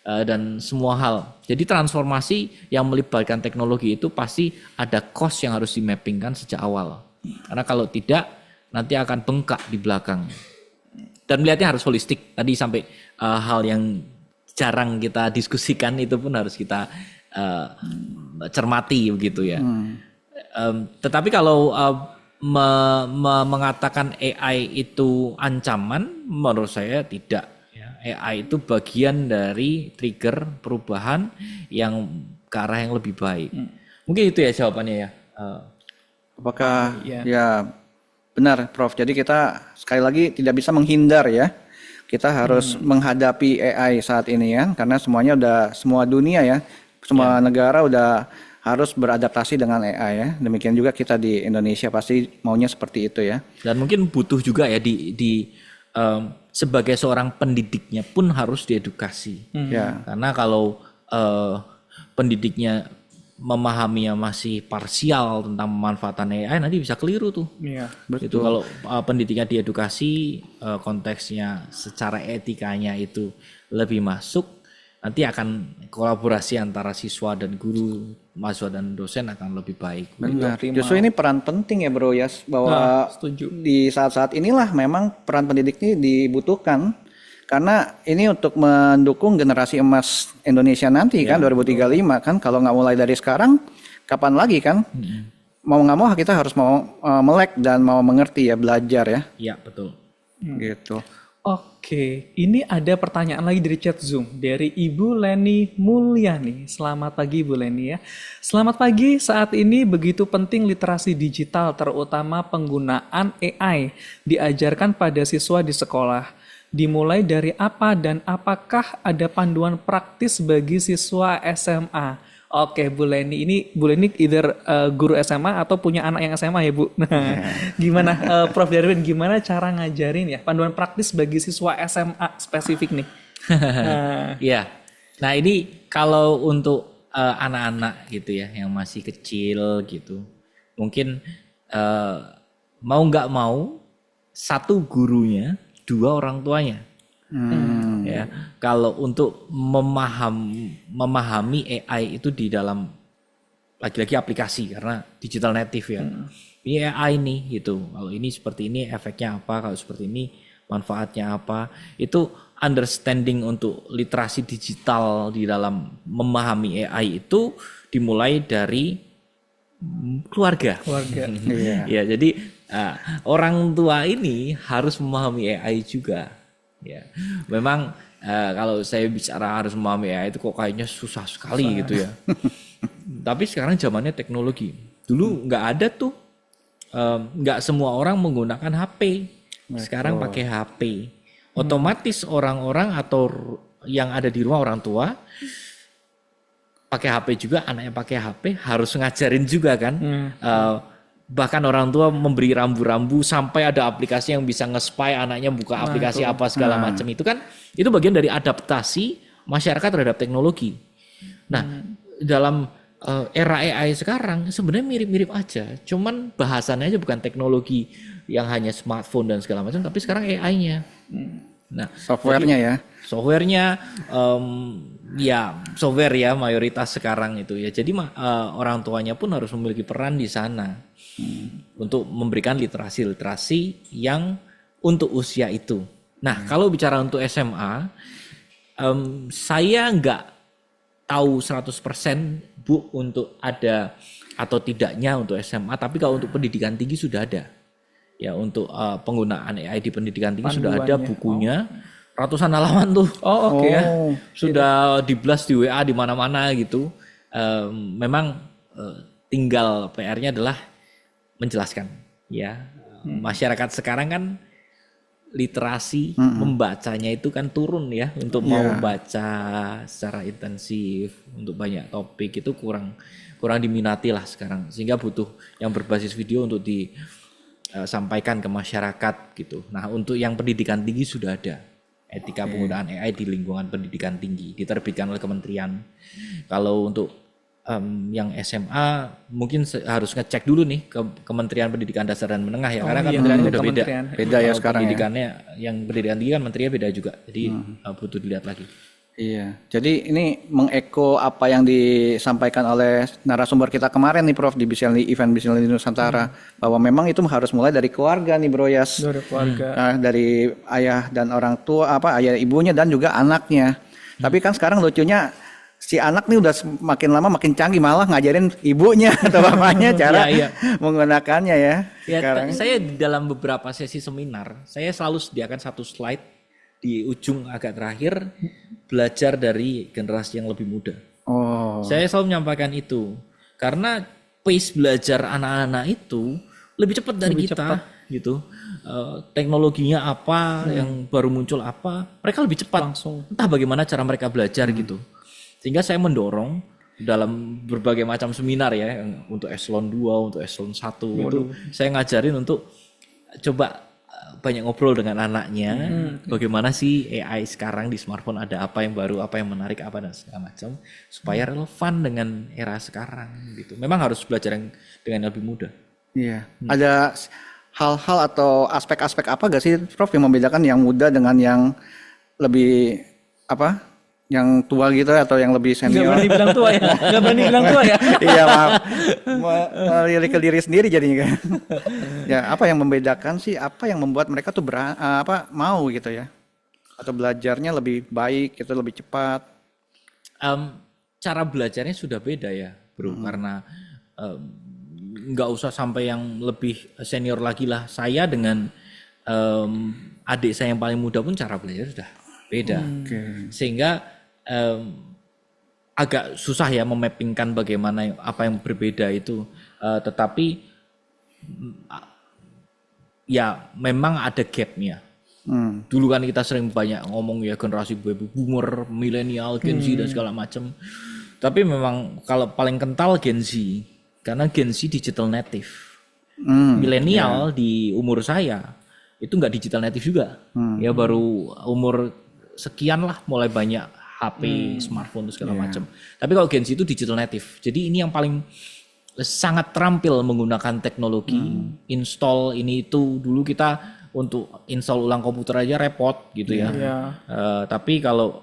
dan semua hal. Jadi transformasi yang melibatkan teknologi itu pasti ada cost yang harus dimappingkan sejak awal. Karena kalau tidak nanti akan bengkak di belakang. Dan melihatnya harus holistik. Tadi sampai hal yang jarang kita diskusikan itu pun harus kita cermati begitu ya. Tetapi kalau mengatakan AI itu ancaman, menurut saya tidak. AI itu bagian dari trigger perubahan yang ke arah yang lebih baik. Mungkin itu ya jawabannya ya. Apakah ya benar Prof. Jadi kita sekali lagi tidak bisa menghindar ya. Kita harus menghadapi AI saat ini ya, karena semuanya semua dunia ya, semua negara udah harus beradaptasi dengan AI ya. Demikian juga kita di Indonesia pasti maunya seperti itu ya. Dan mungkin butuh juga ya sebagai seorang pendidiknya pun harus diedukasi. Ya. Karena kalau pendidiknya memahaminya masih parsial tentang pemanfaatan AI nanti bisa keliru tuh. Iya. Itu kalau pendidiknya diedukasi konteksnya secara etikanya itu lebih masuk, nanti akan kolaborasi antara siswa dan guru, mahasiswa dan dosen akan lebih baik. Benar. Justru ini peran penting ya Bro Yas, bahwa di saat-saat inilah memang peran pendidik ini dibutuhkan, karena ini untuk mendukung generasi emas Indonesia nanti kan 2035 kan. Kalau nggak mulai dari sekarang, kapan lagi kan? Mau nggak mau kita harus mau melek dan mau mengerti ya, belajar ya. Iya betul. Gitu. Oke, ini ada pertanyaan lagi dari chat Zoom dari Ibu Leni Mulyani. Selamat pagi Ibu Leni ya. Selamat pagi, saat ini begitu penting literasi digital terutama penggunaan AI diajarkan pada siswa di sekolah. Dimulai dari apa dan apakah ada panduan praktis bagi siswa SMA? Oke Bu Leni, ini Bu Leni either guru SMA atau punya anak yang SMA ya Bu. Nah, gimana Prof Darwin, gimana cara ngajarin ya panduan praktis bagi siswa SMA spesifik nih? Iya. Nah ini kalau untuk anak-anak gitu ya yang masih kecil gitu, mungkin mau nggak mau satu gurunya, dua orang tuanya. Ya, kalau untuk memahami AI itu di dalam lagi-lagi aplikasi karena digital native ya. Ini AI nih gitu. Kalau ini seperti ini efeknya apa, kalau seperti ini manfaatnya apa. Itu understanding untuk literasi digital di dalam memahami AI itu dimulai dari keluarga. Ya, jadi orang tua ini harus memahami AI juga. Ya, memang kalau saya bicara harus memahami AI itu kok kayaknya susah sekali gitu ya. Tapi sekarang zamannya teknologi. Dulu nggak ada tuh, nggak semua orang menggunakan HP. Sekarang pakai HP. Otomatis orang-orang atau yang ada di rumah orang tua pakai HP juga, anaknya pakai HP, harus ngajarin juga kan. Bahkan orang tua memberi rambu-rambu sampai ada aplikasi yang bisa nge-spy anaknya buka aplikasi apa segala macam. Itu kan itu bagian dari adaptasi masyarakat terhadap teknologi. Nah, dalam era AI sekarang sebenarnya mirip-mirip aja, cuman bahasannya aja bukan teknologi yang hanya smartphone dan segala macam, tapi sekarang AI-nya. Nah, softwarenya ya. Softwarenya ya software ya mayoritas sekarang itu ya. Jadi orang tuanya pun harus memiliki peran di sana untuk memberikan literasi yang untuk usia itu. Nah, kalau bicara untuk SMA, saya nggak tahu 100% Bu untuk ada atau tidaknya untuk SMA, tapi kalau untuk pendidikan tinggi sudah ada. Ya, untuk penggunaan AI di pendidikan tinggi sudah ada bukunya. Ratusan halaman tuh. Ya. Sudah di-blast di WA di mana-mana gitu. Memang tinggal PR-nya adalah menjelaskan ya. Masyarakat sekarang kan literasi membacanya itu kan turun ya, untuk mau baca secara intensif untuk banyak topik itu kurang diminati lah sekarang, sehingga butuh yang berbasis video untuk disampaikan ke masyarakat gitu. Nah, untuk yang pendidikan tinggi sudah ada etika penggunaan AI di lingkungan pendidikan tinggi, diterbitkan oleh kementerian. Kalau untuk yang SMA mungkin harus ngecek dulu nih ke Kementerian Pendidikan Dasar dan Menengah ya, karena kementerian udah beda. Beda ya sekarang pendidikannya ya. Yang pendidikan tinggi kan menterinya beda juga, jadi butuh dilihat lagi. Iya, jadi ini mengeko apa yang disampaikan oleh narasumber kita kemarin nih Prof di event Business Leader Nusantara, bahwa memang itu harus mulai dari keluarga nih Bro Yas. Dari keluarga. Nah, dari ayah dan orang tua, ayah ibunya dan juga anaknya. Tapi kan sekarang lucunya si anak nih udah makin lama makin canggih, malah ngajarin ibunya atau bapaknya cara menggunakannya ya. Ya, saya di dalam beberapa sesi seminar, saya selalu sediakan satu slide di ujung agak terakhir, belajar dari generasi yang lebih muda. Saya selalu menyampaikan itu karena pace belajar anak-anak itu lebih cepat dari kita gitu. Teknologinya apa yang baru muncul apa, mereka lebih cepat langsung. Entah bagaimana cara mereka belajar gitu. Sehingga saya mendorong dalam berbagai macam seminar ya, untuk eselon 2, untuk eselon 1 itu saya ngajarin untuk coba banyak ngobrol dengan anaknya, bagaimana sih AI sekarang di smartphone, ada apa yang baru, apa yang menarik, apa dan segala macam, supaya relevan dengan era sekarang gitu. Memang harus belajar dengan yang lebih mudah. Iya. Ada hal-hal atau aspek-aspek apa gak sih Prof yang membedakan yang muda dengan yang lebih yang tua gitu atau yang lebih senior? Gak berani bilang tua ya? Gak berani bilang tua ya? Iya, maaf. Melirik ke diri sendiri jadinya kan. Ya, apa yang membedakan sih? Apa yang membuat mereka tuh mau gitu ya? Atau belajarnya lebih baik, gitu, lebih cepat? Cara belajarnya sudah beda ya, Bro. Karena nggak usah sampai yang lebih senior lagi lah. Saya dengan adik saya yang paling muda pun cara belajar sudah beda. Sehingga agak susah ya memappingkan bagaimana apa yang berbeda itu, tetapi ya memang ada gapnya. Dulu kan kita sering banyak ngomong ya generasi baby boomer, milenial, Gen Z dan segala macam. Tapi memang kalau paling kental Gen Z, karena Gen Z digital native. Milenial di umur saya itu nggak digital native juga, ya baru umur sekian lah mulai banyak HP, smartphone segala macam. Tapi kalau Gen Z itu digital native. Jadi ini yang paling sangat terampil menggunakan teknologi, install ini itu. Dulu kita untuk install ulang komputer aja repot gitu ya. Tapi kalau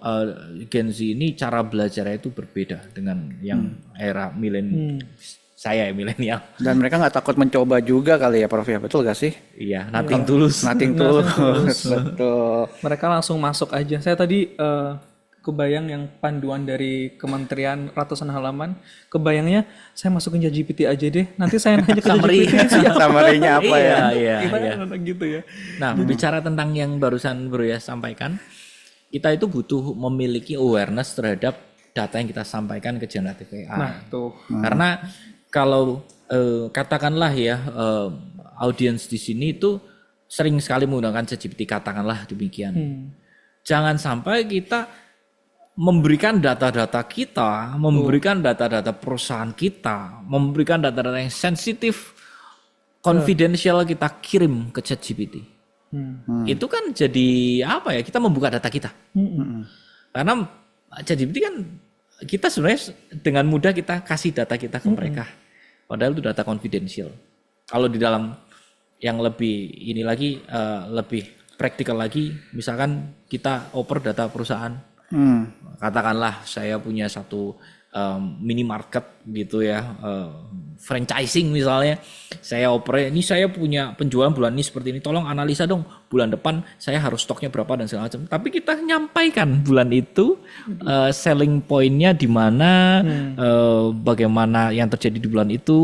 Gen Z ini cara belajarnya itu berbeda dengan yang era milenial. Saya milenial. Dan mereka nggak takut mencoba juga kali ya Prof ya, betul gak sih? Iya, nothing tulus. Nothing tulus. Betul. Mereka langsung masuk aja. Saya tadi kebayang yang panduan dari kementerian ratusan halaman, kebayangnya saya masukin ChatGPT aja deh, nanti saya nanya ke ChatGPT summary-nya apa ya? Gimana gitu ya. Nah, bicara tentang yang barusan Bro ya sampaikan, kita itu butuh memiliki awareness terhadap data yang kita sampaikan ke generative AI. Nah, tuh. Karena kalau katakanlah ya audiens di sini itu sering sekali menggunakan ChatGPT, katakanlah demikian. Jangan sampai kita memberikan data-data kita, memberikan data-data perusahaan kita, memberikan data-data yang sensitif, confidential kita kirim ke ChatGPT. Itu kan jadi apa ya? Kita membuka data kita. Karena ChatGPT kan kita sebenarnya dengan mudah kita kasih data kita ke mereka. Padahal itu data confidential. Kalau di dalam yang lebih ini lagi, lebih praktikal lagi, misalkan kita oper data perusahaan. Katakanlah saya punya satu minimarket gitu ya, franchising misalnya, saya oper, ini saya punya penjualan bulan ini seperti ini, tolong analisa dong bulan depan saya harus stoknya berapa dan segala macam. Tapi kita nyampaikan bulan itu selling pointnya di mana, bagaimana yang terjadi di bulan itu.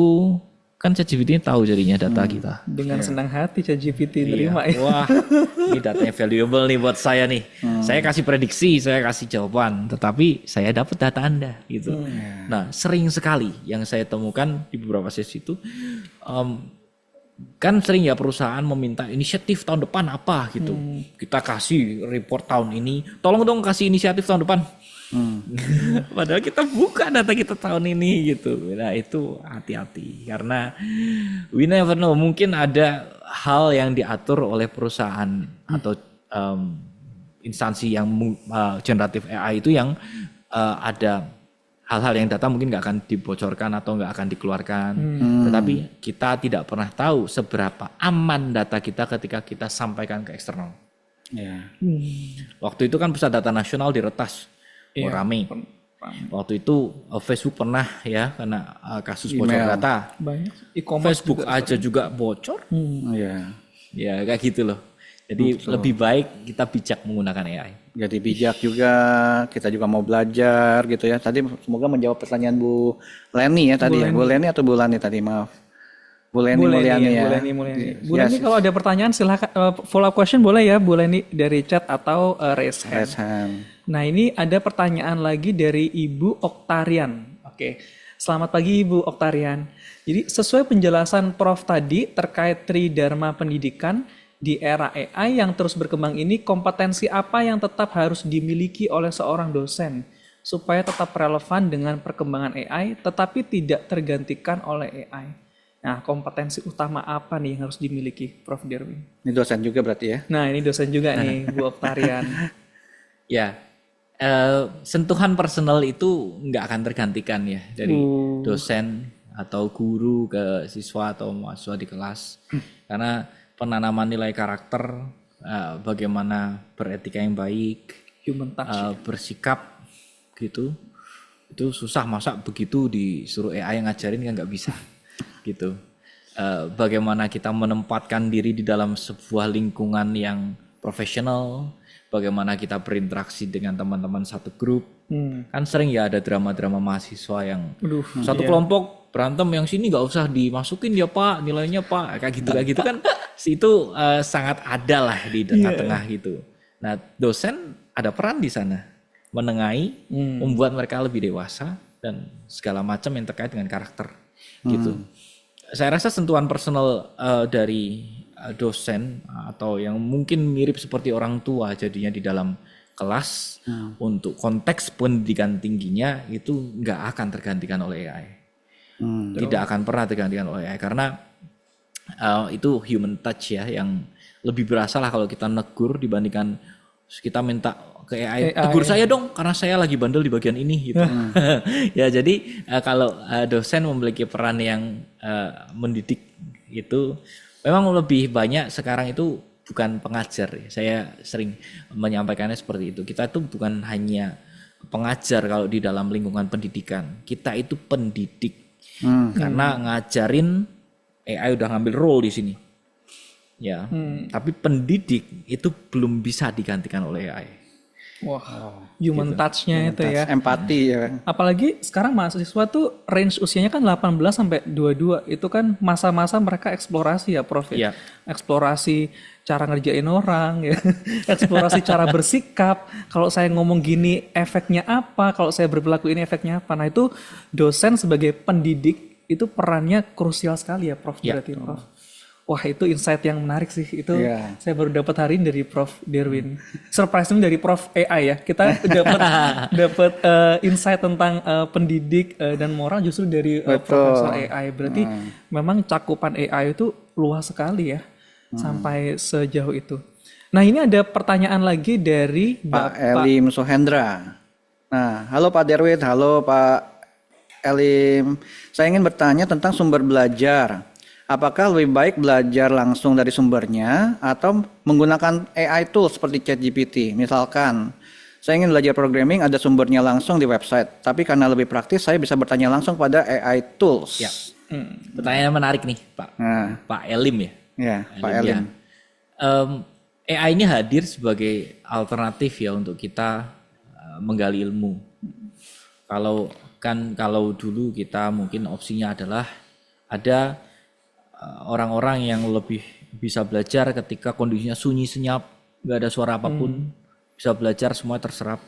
Kan ChatGPT tahu jadinya data kita. Dengan senang hati ChatGPT terima ya. Wah, ini datanya valuable nih buat saya nih. Saya kasih prediksi, saya kasih jawaban, tetapi saya dapat data Anda gitu. Nah, sering sekali yang saya temukan di beberapa sesi itu, kan sering ya perusahaan meminta inisiatif tahun depan apa gitu. Kita kasih report tahun ini, tolong dong kasih inisiatif tahun depan. Padahal kita buka data kita tahun ini gitu. Nah itu hati-hati karena we never know, mungkin ada hal yang diatur oleh perusahaan atau instansi yang generatif AI itu yang ada hal-hal yang data mungkin nggak akan dibocorkan atau nggak akan dikeluarkan. Tetapi kita tidak pernah tahu seberapa aman data kita ketika kita sampaikan ke eksternal. Waktu itu kan pusat data nasional diretas. mau rame. Waktu itu Facebook pernah ya karena kasus bocor data. Banyak. E-commerce Facebook aja juga bocor. Iya. Ya kayak gitu loh. Jadi lebih baik kita bijak menggunakan AI. Jadi bijak juga, kita juga mau belajar gitu ya. Tadi semoga menjawab pertanyaan Bu Leni ya tadi ya. Bu Leni atau Bu Lani tadi, maaf. Bu Leni Mulyani ya. Bu Leni kalau ada pertanyaan silakan follow up question boleh ya Bu Leni dari chat atau raise hand. Raise hand. Nah ini ada pertanyaan lagi dari Ibu Oktarian. Oke, selamat pagi Ibu Oktarian. Jadi sesuai penjelasan Prof tadi terkait Tridharma Pendidikan di era AI yang terus berkembang ini, kompetensi apa yang tetap harus dimiliki oleh seorang dosen supaya tetap relevan dengan perkembangan AI tetapi tidak tergantikan oleh AI? Nah, kompetensi utama apa nih yang harus dimiliki Prof Derwin? Ini dosen juga berarti ya? Nah, ini dosen juga nih Bu Oktarian. Ya, sentuhan personal itu nggak akan tergantikan ya dari dosen atau guru ke siswa atau mahasiswa di kelas. Karena penanaman nilai karakter, bagaimana beretika yang baik, Human touch. bersikap gitu, itu susah. Masa begitu disuruh AI yang ngajarin kan nggak bisa gitu. Bagaimana kita menempatkan diri di dalam sebuah lingkungan yang profesional, bagaimana kita berinteraksi dengan teman-teman satu grup. Kan sering ya ada drama-drama mahasiswa yang satu kelompok berantem, yang sini nggak usah dimasukin ya Pak, nilainya Pak, kayak gitu kan itu sangat ada lah di tengah-tengah gitu. Nah dosen ada peran di sana menengahi, membuat mereka lebih dewasa dan segala macam yang terkait dengan karakter gitu. Saya rasa sentuhan personal dari dosen atau yang mungkin mirip seperti orang tua jadinya di dalam kelas untuk konteks pendidikan tingginya itu nggak akan tergantikan oleh AI. Tidak akan pernah tergantikan oleh AI karena itu human touch ya yang lebih berasa lah kalau kita negur dibandingkan kita minta ke AI, tegur saya dong karena saya lagi bandel di bagian ini gitu. Ya jadi kalau dosen memiliki peran yang mendidik itu memang lebih banyak sekarang itu bukan pengajar ya. Saya sering menyampaikannya seperti itu. Kita itu bukan hanya pengajar kalau di dalam lingkungan pendidikan. Kita itu pendidik. Karena ngajarin AI udah ngambil role di sini. Ya. Tapi pendidik itu belum bisa digantikan oleh AI. Wah, human touch-nya itu ya. Empati ya. Apalagi sekarang mahasiswa tuh range usianya kan 18 sampai 22. Itu kan masa-masa mereka eksplorasi ya, Prof. Iya. Eksplorasi cara ngerjain orang ya. Eksplorasi cara bersikap. Kalau saya ngomong gini efeknya apa? Kalau saya berperilaku ini efeknya apa? Nah, itu dosen sebagai pendidik itu perannya krusial sekali ya, Prof. Iya. Berarti, Prof. Wah, itu insight yang menarik sih. Itu saya baru dapat hari ini dari Prof Derwin. Surprising dari Prof AI ya. Kita dapat insight tentang pendidik dan moral justru dari Profesor AI. Berarti memang cakupan AI itu luas sekali ya. Sampai sejauh itu. Nah, ini ada pertanyaan lagi dari Pak Elim Sohendra. Nah, halo Pak Derwin, halo Pak Elim. Saya ingin bertanya tentang sumber belajar. Apakah lebih baik belajar langsung dari sumbernya atau menggunakan AI tool seperti ChatGPT? Misalkan, saya ingin belajar programming, ada sumbernya langsung di website. Tapi karena lebih praktis, saya bisa bertanya langsung pada AI tools. Ya. Pertanyaan menarik nih, Pak. Pak Elim ya? Ya, Pak Elim. AI ini hadir sebagai alternatif ya untuk kita menggali ilmu. Kalau dulu kita mungkin opsinya adalah ada orang-orang yang lebih bisa belajar ketika kondisinya sunyi senyap, nggak ada suara apapun, bisa belajar semua terserap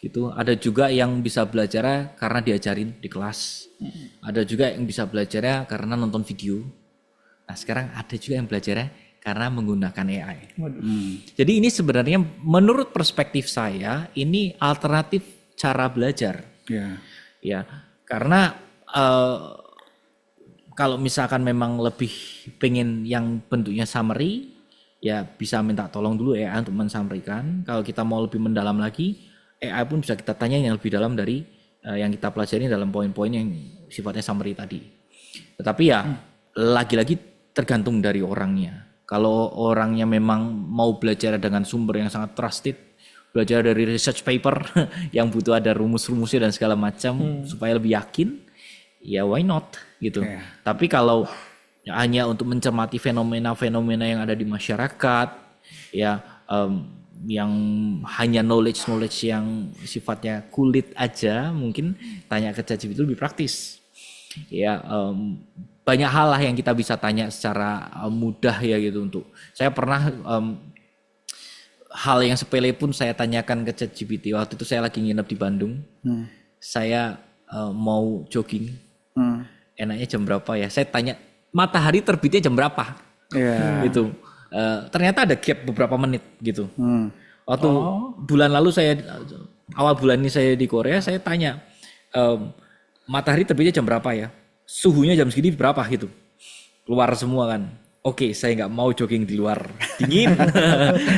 gitu. Ada juga yang bisa belajarnya karena diajarin di kelas, ada juga yang bisa belajarnya karena nonton video. Nah sekarang ada juga yang belajarnya karena menggunakan AI. Jadi ini sebenarnya menurut perspektif saya ini alternatif cara belajar. Ya, karena kalau misalkan memang lebih pengen yang bentuknya summary, ya bisa minta tolong dulu AI untuk mensummarikan. Kalau kita mau lebih mendalam lagi, AI pun bisa kita tanya yang lebih dalam dari yang kita pelajari dalam poin-poin yang sifatnya summary tadi. Tetapi ya lagi-lagi tergantung dari orangnya. Kalau orangnya memang mau belajar dengan sumber yang sangat trusted, belajar dari research paper yang butuh ada rumus-rumusnya dan segala macam supaya lebih yakin, ya why not gitu. Tapi kalau hanya untuk mencermati fenomena-fenomena yang ada di masyarakat, ya yang hanya knowledge yang sifatnya kulit aja, mungkin tanya ke ChatGPT itu lebih praktis. Ya banyak hal lah yang kita bisa tanya secara mudah ya gitu. Untuk saya pernah hal yang sepele pun saya tanyakan ke ChatGPT. Waktu itu saya lagi nginep di Bandung. Saya mau jogging. Enaknya jam berapa ya? Saya tanya matahari terbitnya jam berapa? Gitu. Ternyata ada gap beberapa menit gitu. Waktu bulan lalu awal bulan ini saya di Korea, saya tanya matahari terbitnya jam berapa ya? Suhunya jam segini berapa gitu? Keluar semua kan. Oke, saya nggak mau jogging di luar dingin.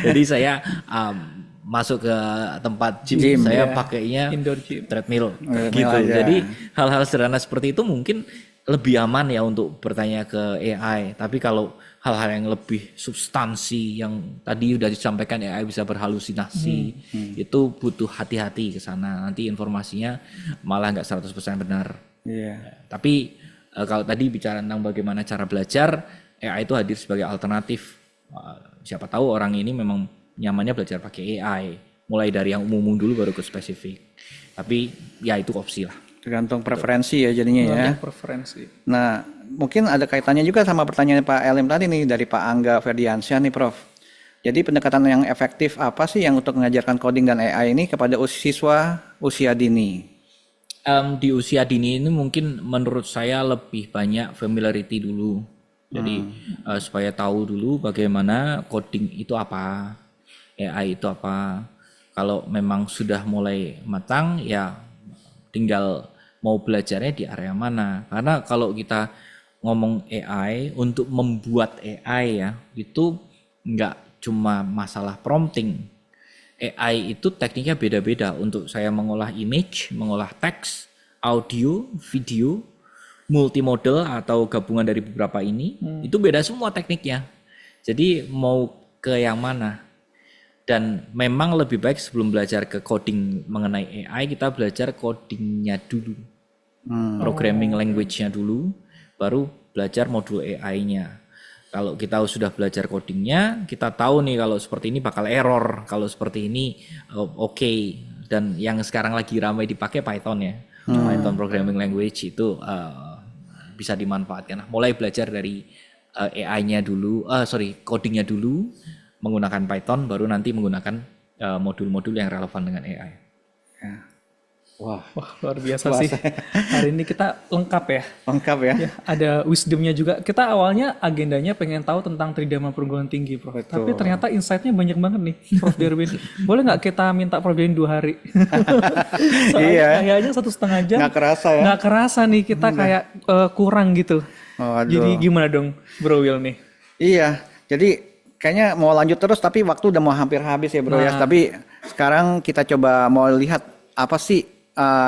Jadi saya masuk ke tempat gym saya pakainya indoor gym, treadmill gitu. Aja. Jadi hal-hal sederhana seperti itu mungkin lebih aman ya untuk bertanya ke AI. Tapi kalau hal-hal yang lebih substansi yang tadi udah disampaikan AI bisa berhalusinasi, itu butuh hati-hati ke sana. Nanti informasinya malah nggak 100% benar. Tapi kalau tadi bicara tentang bagaimana cara belajar, AI itu hadir sebagai alternatif. Siapa tahu orang ini memang nyamannya belajar pakai AI. Mulai dari yang umum dulu baru ke spesifik. Tapi ya itu opsi lah. Tergantung preferensi ya jadinya ya. Preferensi. Nah mungkin ada kaitannya juga sama pertanyaan Pak Elim tadi nih dari Pak Angga Ferdiansyah nih Prof. Jadi pendekatan yang efektif apa sih yang untuk mengajarkan coding dan AI ini kepada siswa usia dini? Di usia dini ini mungkin menurut saya lebih banyak familiarity dulu. Jadi supaya tahu dulu bagaimana coding itu apa, AI itu apa. Kalau memang sudah mulai matang ya tinggal mau belajarnya di area mana. Karena kalau kita ngomong AI, untuk membuat AI ya itu nggak cuma masalah prompting. AI itu tekniknya beda-beda. Untuk saya mengolah image, mengolah teks, audio, video, multimodal atau gabungan dari beberapa ini, itu beda semua tekniknya. Jadi mau ke yang mana? Dan memang lebih baik sebelum belajar ke coding mengenai AI, kita belajar codingnya dulu. Programming language-nya dulu, baru belajar modul AI-nya. Kalau kita sudah belajar codingnya, kita tahu nih kalau seperti ini bakal error, kalau seperti ini oke. Dan yang sekarang lagi ramai dipakai Python ya. Python programming language itu bisa dimanfaatkan. Mulai belajar dari AI-nya dulu, codingnya dulu, menggunakan Python, baru nanti menggunakan modul-modul yang relevan dengan AI. Wah, luar biasa sih. Hari ini kita lengkap ya. Lengkap ya. Ada wisdomnya juga. Kita awalnya agendanya pengen tahu tentang tridharma perguruan tinggi, Prof. Betul. Tapi ternyata insight-nya banyak banget nih, Prof Darwin. Boleh nggak kita minta Prof Darwin 2 hari? Soalnya kayaknya 1,5 jam. Nggak kerasa ya. Nggak kerasa nih kita kayak kurang gitu. Jadi gimana dong, Bro Will nih? Iya, jadi kayaknya mau lanjut terus tapi waktu udah mau hampir habis ya Bro ya. Tapi sekarang kita coba mau lihat apa sih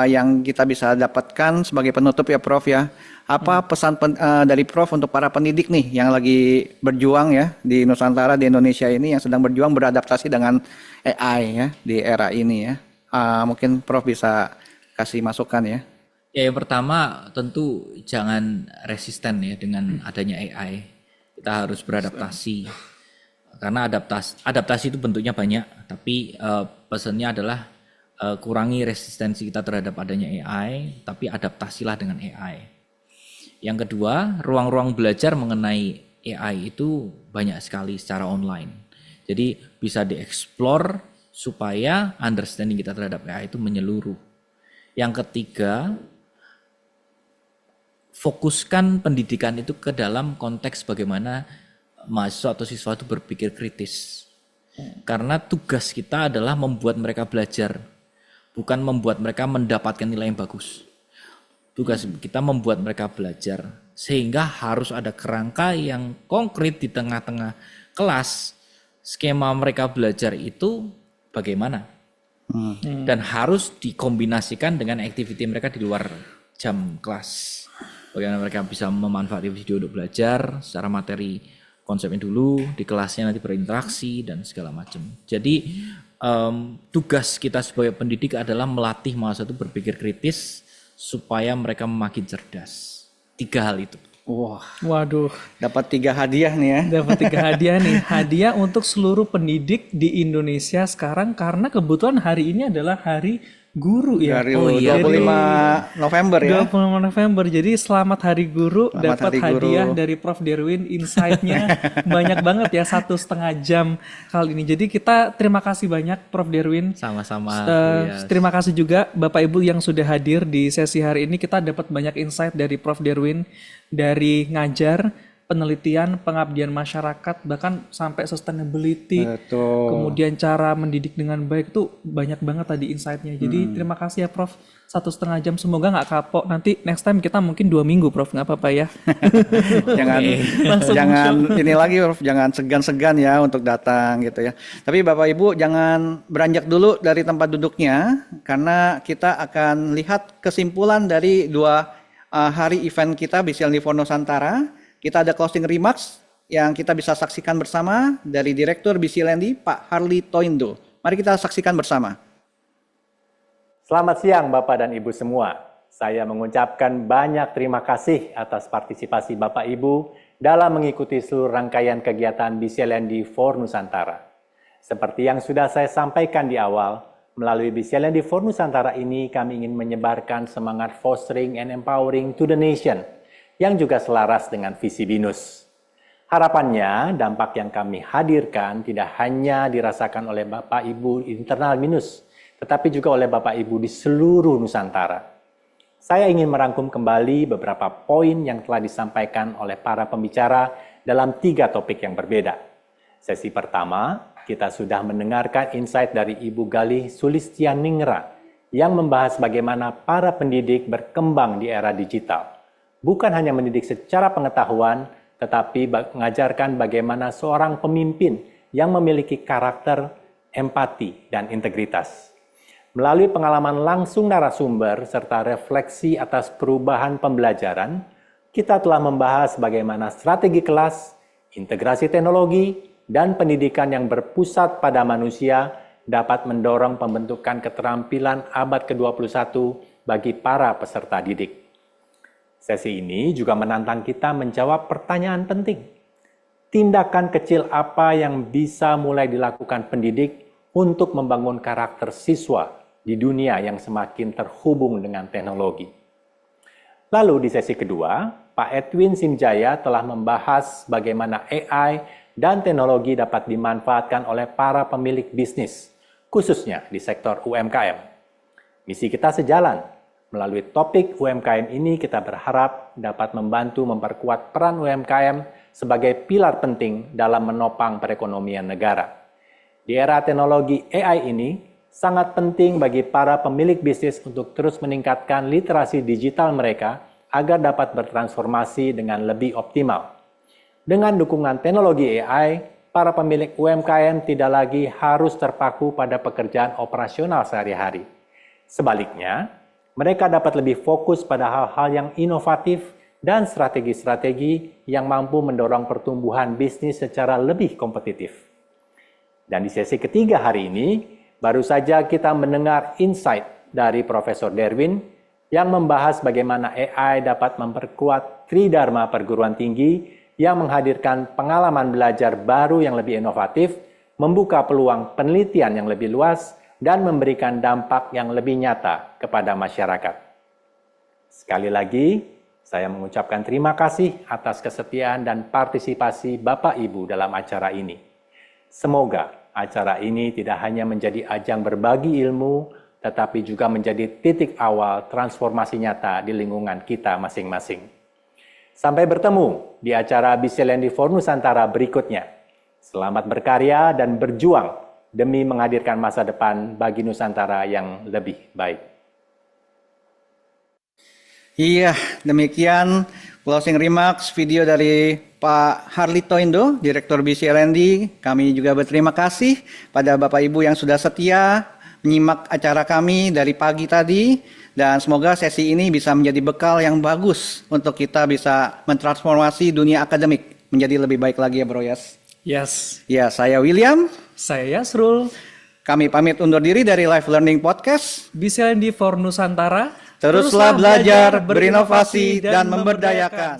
yang kita bisa dapatkan sebagai penutup ya Prof ya. Apa pesan dari Prof untuk para pendidik nih yang lagi berjuang ya di Nusantara, di Indonesia ini yang sedang berjuang beradaptasi dengan AI ya di era ini ya. Mungkin Prof bisa kasih masukan ya. Ya yang pertama tentu jangan resisten ya dengan adanya AI. Kita harus beradaptasi. Karena adaptasi itu bentuknya banyak, tapi pesannya adalah kurangi resistensi kita terhadap adanya AI, tapi adaptasilah dengan AI. Yang kedua, ruang-ruang belajar mengenai AI itu banyak sekali secara online. Jadi bisa dieksplor supaya understanding kita terhadap AI itu menyeluruh. Yang ketiga, fokuskan pendidikan itu ke dalam konteks bagaimana mahasiswa atau siswa itu berpikir kritis. Karena tugas kita adalah membuat mereka belajar, bukan membuat mereka mendapatkan nilai yang bagus. Tugas kita membuat mereka belajar, sehingga harus ada kerangka yang konkret di tengah-tengah kelas. Skema mereka belajar itu bagaimana? Dan harus dikombinasikan dengan aktiviti mereka di luar jam kelas. Bagaimana mereka bisa memanfaatkan video untuk belajar secara materi konsepnya dulu, di kelasnya nanti berinteraksi dan segala macam. Jadi tugas kita sebagai pendidik adalah melatih mahasiswa itu berpikir kritis supaya mereka makin cerdas. 3 hal itu. Wah, Waduh, dapat 3 hadiah nih ya. dapat 3 hadiah nih. Hadiah untuk seluruh pendidik di Indonesia sekarang karena kebetulan hari ini adalah hari guru ya. Dari Oh iya, 25 November ya. 25 November. Jadi selamat Hari Guru, Selamat dapat Hari Guru. hadiah dari Prof Derwin, insight-nya banyak banget ya, 1,5 jam kali ini. Jadi kita terima kasih banyak Prof Derwin. Sama-sama. Terima kasih juga Bapak Ibu yang sudah hadir di sesi hari ini. Kita dapat banyak insight dari Prof Derwin, dari ngajar, penelitian, pengabdian masyarakat, bahkan sampai sustainability. Betul. Kemudian cara mendidik dengan baik itu banyak banget tadi insight-nya. Jadi terima kasih ya Prof. 1,5 jam, semoga nggak kapok. Nanti next time kita mungkin 2 minggu Prof, nggak apa-apa ya. jangan ini lagi Prof, jangan segan-segan ya untuk datang gitu ya. Tapi Bapak Ibu jangan beranjak dulu dari tempat duduknya karena kita akan lihat kesimpulan dari 2 hari event kita BCLND for Nusantara. Kita ada closing remarks yang kita bisa saksikan bersama dari Direktur BCLND Pak Harli Toindo. Mari kita saksikan bersama. Selamat siang Bapak dan Ibu semua. Saya mengucapkan banyak terima kasih atas partisipasi Bapak Ibu dalam mengikuti seluruh rangkaian kegiatan BCLND for Nusantara. Seperti yang sudah saya sampaikan di awal, melalui BCLND for Nusantara ini kami ingin menyebarkan semangat fostering and empowering to the nation yang juga selaras dengan visi BINUS. Harapannya, dampak yang kami hadirkan tidak hanya dirasakan oleh Bapak Ibu internal BINUS, tetapi juga oleh Bapak Ibu di seluruh Nusantara. Saya ingin merangkum kembali beberapa poin yang telah disampaikan oleh para pembicara dalam 3 topik yang berbeda. Sesi pertama, kita sudah mendengarkan insight dari Ibu Galih Sulistianingra yang membahas bagaimana para pendidik berkembang di era digital. Bukan hanya mendidik secara pengetahuan, tetapi mengajarkan bagaimana seorang pemimpin yang memiliki karakter, empati, dan integritas. Melalui pengalaman langsung narasumber serta refleksi atas perubahan pembelajaran, kita telah membahas bagaimana strategi kelas, integrasi teknologi, dan pendidikan yang berpusat pada manusia dapat mendorong pembentukan keterampilan abad ke-21 bagi para peserta didik. Sesi ini juga menantang kita menjawab pertanyaan penting. Tindakan kecil apa yang bisa mulai dilakukan pendidik untuk membangun karakter siswa di dunia yang semakin terhubung dengan teknologi? Lalu di sesi kedua, Pak Edwin Simjaya telah membahas bagaimana AI dan teknologi dapat dimanfaatkan oleh para pemilik bisnis, khususnya di sektor UMKM. Misi kita sejalan. Melalui topik UMKM ini kita berharap dapat membantu memperkuat peran UMKM sebagai pilar penting dalam menopang perekonomian negara. Di era teknologi AI ini, sangat penting bagi para pemilik bisnis untuk terus meningkatkan literasi digital mereka agar dapat bertransformasi dengan lebih optimal. Dengan dukungan teknologi AI, para pemilik UMKM tidak lagi harus terpaku pada pekerjaan operasional sehari-hari. Sebaliknya, mereka dapat lebih fokus pada hal-hal yang inovatif dan strategi-strategi yang mampu mendorong pertumbuhan bisnis secara lebih kompetitif. Dan di sesi ketiga hari ini, baru saja kita mendengar insight dari Profesor Derwin yang membahas bagaimana AI dapat memperkuat Tridharma perguruan tinggi yang menghadirkan pengalaman belajar baru yang lebih inovatif, membuka peluang penelitian yang lebih luas, dan memberikan dampak yang lebih nyata kepada masyarakat. Sekali lagi, saya mengucapkan terima kasih atas kesetiaan dan partisipasi Bapak Ibu dalam acara ini. Semoga acara ini tidak hanya menjadi ajang berbagi ilmu, tetapi juga menjadi titik awal transformasi nyata di lingkungan kita masing-masing. Sampai bertemu di acara BCLND for Nusantara berikutnya. Selamat berkarya dan berjuang demi menghadirkan masa depan bagi Nusantara yang lebih baik. Iya, demikian closing remarks video dari Pak Harli Toindo, Direktur BCLND. Kami juga berterima kasih pada Bapak Ibu yang sudah setia menyimak acara kami dari pagi tadi. Dan semoga sesi ini bisa menjadi bekal yang bagus untuk kita bisa mentransformasi dunia akademik menjadi lebih baik lagi ya Bro Yas. Yes. Ya, saya William. Saya Yasrul. Kami pamit undur diri dari Live Learning Podcast. BCLND for Nusantara. Teruslah belajar, berinovasi, dan memberdayakan.